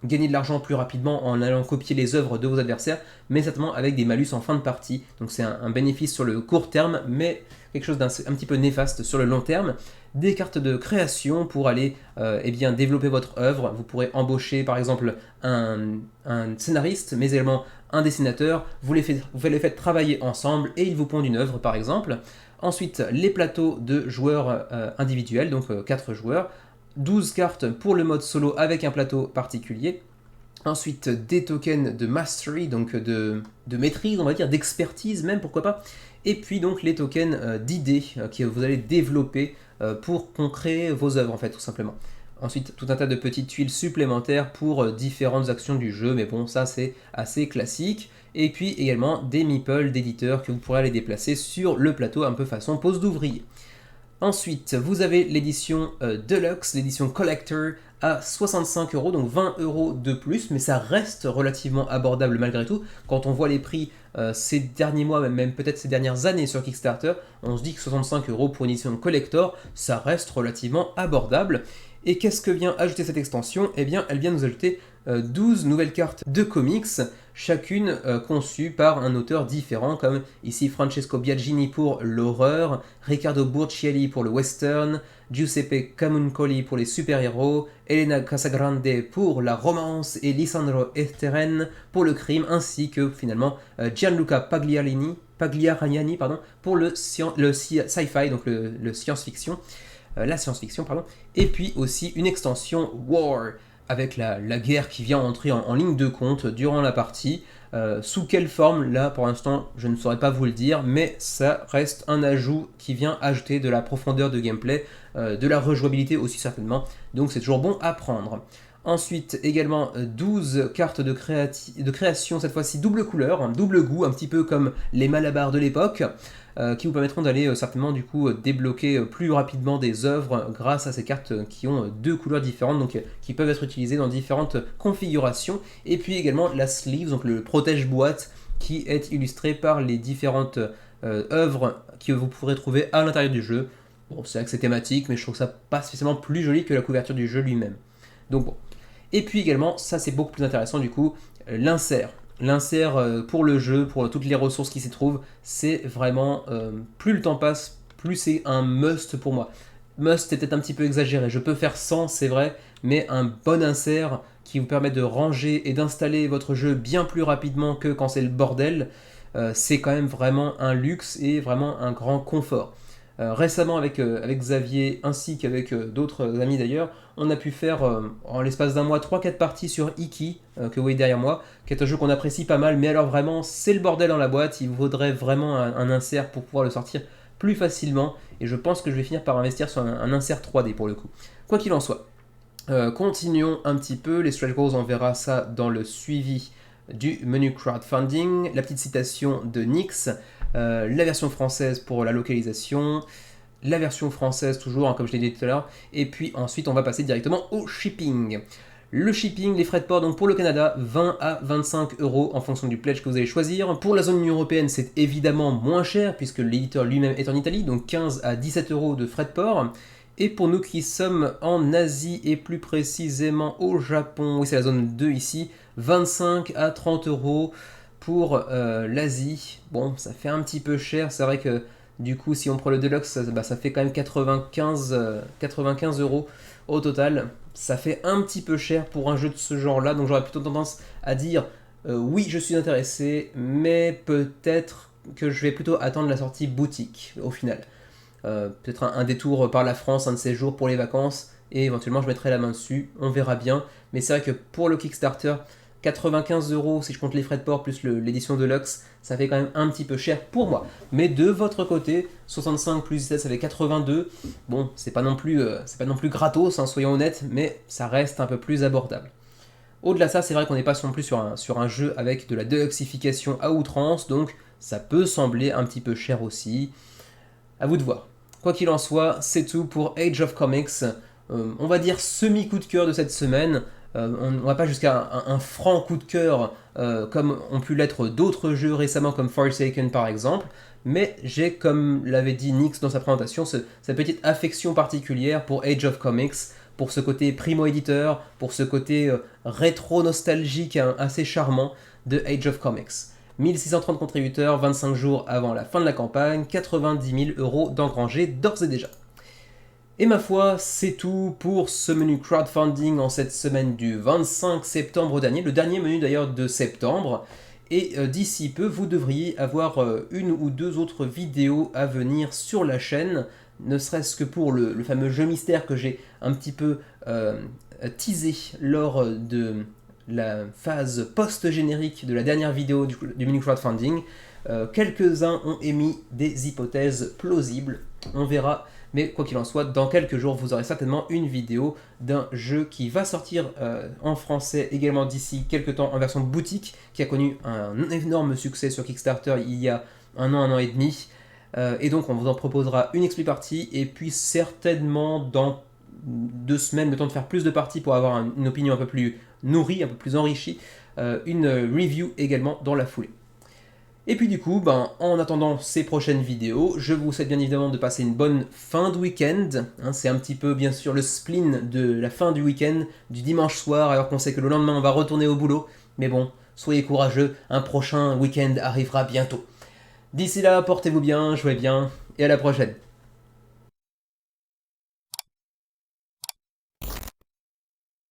gagner de l'argent plus rapidement en allant copier les œuvres de vos adversaires, mais certainement avec des malus en fin de partie. Donc c'est un bénéfice sur le court terme, mais quelque chose d'un petit peu néfaste sur le long terme. Des cartes de création pour aller développer votre œuvre. Vous pourrez embaucher par exemple un scénariste, mais également un dessinateur. Vous les faites travailler ensemble et ils vous pondent une œuvre par exemple. Ensuite, les plateaux de joueurs individuels, donc 4 joueurs. 12 cartes pour le mode solo avec un plateau particulier. Ensuite, des tokens de mastery, donc de maîtrise, on va dire, d'expertise même, pourquoi pas. Et puis donc les tokens d'idées que vous allez développer pour créer vos œuvres, en fait, tout simplement. Ensuite, tout un tas de petites tuiles supplémentaires pour différentes actions du jeu, mais bon, ça c'est assez classique. Et puis également des meeples d'éditeurs que vous pourrez aller déplacer sur le plateau, un peu façon pose d'ouvrier. Ensuite, vous avez l'édition Deluxe, l'édition Collector à 65 €, donc 20 € de plus, mais ça reste relativement abordable malgré tout. Quand on voit les prix ces derniers mois, même peut-être ces dernières années sur Kickstarter, on se dit que 65 € pour une édition Collector, ça reste relativement abordable. Et qu'est-ce que vient ajouter cette extension? Eh bien, elle vient nous ajouter 12 nouvelles cartes de comics, chacune conçue par un auteur différent, comme ici Francesco Biagini pour l'horreur, Riccardo Burchielli pour le western, Giuseppe Camuncoli pour les super-héros, Elena Casagrande pour la romance et Lisandro Esteren pour le crime, ainsi que finalement Gianluca Pagliarini pour le sci-fi, donc le science-fiction. La science-fiction, et puis aussi une extension War, avec la guerre qui vient entrer en ligne de compte durant la partie, Sous quelle forme, là pour l'instant je ne saurais pas vous le dire, mais ça reste un ajout qui vient ajouter de la profondeur de gameplay, de la rejouabilité aussi certainement, donc c'est toujours bon à prendre. Ensuite, également 12 cartes de création, cette fois-ci double couleur, double goût, un petit peu comme les Malabars de l'époque, qui vous permettront d'aller certainement du coup débloquer plus rapidement des œuvres grâce à ces cartes qui ont deux couleurs différentes, donc qui peuvent être utilisées dans différentes configurations. Et puis également la sleeve, donc le protège-boîte, qui est illustré par les différentes œuvres que vous pourrez trouver à l'intérieur du jeu. Bon, c'est vrai que c'est thématique, mais je trouve ça pas spécialement plus joli que la couverture du jeu lui-même. Donc bon. Et puis également, ça c'est beaucoup plus intéressant du coup, l'insert. L'insert pour le jeu, pour toutes les ressources qui s'y trouvent, c'est vraiment, plus le temps passe, plus c'est un must pour moi. Must est peut-être un petit peu exagéré, je peux faire sans, c'est vrai, mais un bon insert qui vous permet de ranger et d'installer votre jeu bien plus rapidement que quand c'est le bordel, c'est quand même vraiment un luxe et vraiment un grand confort. Récemment avec Xavier ainsi qu'avec d'autres amis d'ailleurs, on a pu faire en l'espace d'un mois 3-4 parties sur Iki, que vous voyez derrière moi, qui est un jeu qu'on apprécie pas mal, mais alors vraiment c'est le bordel dans la boîte, il vaudrait vraiment un insert pour pouvoir le sortir plus facilement, et je pense que je vais finir par investir sur un insert 3D pour le coup. Quoi qu'il en soit, continuons un petit peu, les stretch goals on verra ça dans le suivi du menu crowdfunding, la petite citation de Nyx, la version française pour la localisation, la version française toujours, hein, comme je l'ai dit tout à l'heure, et puis ensuite on va passer directement au shipping. Le shipping, les frais de port, donc pour le Canada, 20 à 25 € en fonction du pledge que vous allez choisir. Pour la zone Union Européenne, c'est évidemment moins cher puisque l'éditeur lui-même est en Italie, donc 15 à 17 € de frais de port. Et pour nous qui sommes en Asie et plus précisément au Japon, oui c'est la zone 2 ici, 25 à 30 € pour l'Asie. Bon, ça fait un petit peu cher, c'est vrai que du coup si on prend le Deluxe, ça fait quand même 95 € au total. Ça fait un petit peu cher pour un jeu de ce genre-là, donc j'aurais plutôt tendance à dire oui, je suis intéressé, mais peut-être que je vais plutôt attendre la sortie boutique au final. Peut-être un détour par la France, un de ces jours pour les vacances, et éventuellement je mettrai la main dessus, on verra bien. Mais c'est vrai que pour le Kickstarter, 95 € si je compte les frais de port plus l'édition Deluxe, ça fait quand même un petit peu cher pour moi. Mais de votre côté, 65 plus 17, ça fait 82. Bon, c'est pas non plus gratos, hein, soyons honnêtes, mais ça reste un peu plus abordable. Au-delà de ça, c'est vrai qu'on n'est pas non plus sur un jeu avec de la deluxification à outrance, donc ça peut sembler un petit peu cher aussi. À vous de voir. Quoi qu'il en soit, c'est tout pour Age of Comics. On va dire semi-coup de cœur de cette semaine. On ne va pas jusqu'à un franc coup de cœur comme ont pu l'être d'autres jeux récemment comme Forsaken par exemple, mais j'ai, comme l'avait dit Nyx dans sa présentation, cette petite affection particulière pour Age of Comics, pour ce côté primo-éditeur, pour ce côté rétro-nostalgique assez charmant de Age of Comics. 1630 contributeurs, 25 jours avant la fin de la campagne, 90 000 € d'engrangés d'ores et déjà. Et ma foi, c'est tout pour ce menu crowdfunding en cette semaine du 25 septembre dernier, le dernier menu d'ailleurs de septembre. Et d'ici peu, vous devriez avoir une ou deux autres vidéos à venir sur la chaîne, ne serait-ce que pour le fameux jeu mystère que j'ai un petit peu teasé lors de la phase post-générique de la dernière vidéo du menu crowdfunding. Quelques-uns ont émis des hypothèses plausibles, on verra. Mais quoi qu'il en soit, dans quelques jours, vous aurez certainement une vidéo d'un jeu qui va sortir en français également d'ici quelques temps en version boutique, qui a connu un énorme succès sur Kickstarter il y a un an et demi. Et donc on vous en proposera une expli partie, et puis certainement dans 2 semaines, le temps de faire plus de parties pour avoir une opinion un peu plus nourrie, un peu plus enrichie, une review également dans la foulée. Et puis du coup, en attendant ces prochaines vidéos, je vous souhaite bien évidemment de passer une bonne fin de week-end. C'est un petit peu bien sûr le spleen de la fin du week-end, du dimanche soir, alors qu'on sait que le lendemain on va retourner au boulot. Mais bon, soyez courageux, un prochain week-end arrivera bientôt. D'ici là, portez-vous bien, jouez bien, et à la prochaine.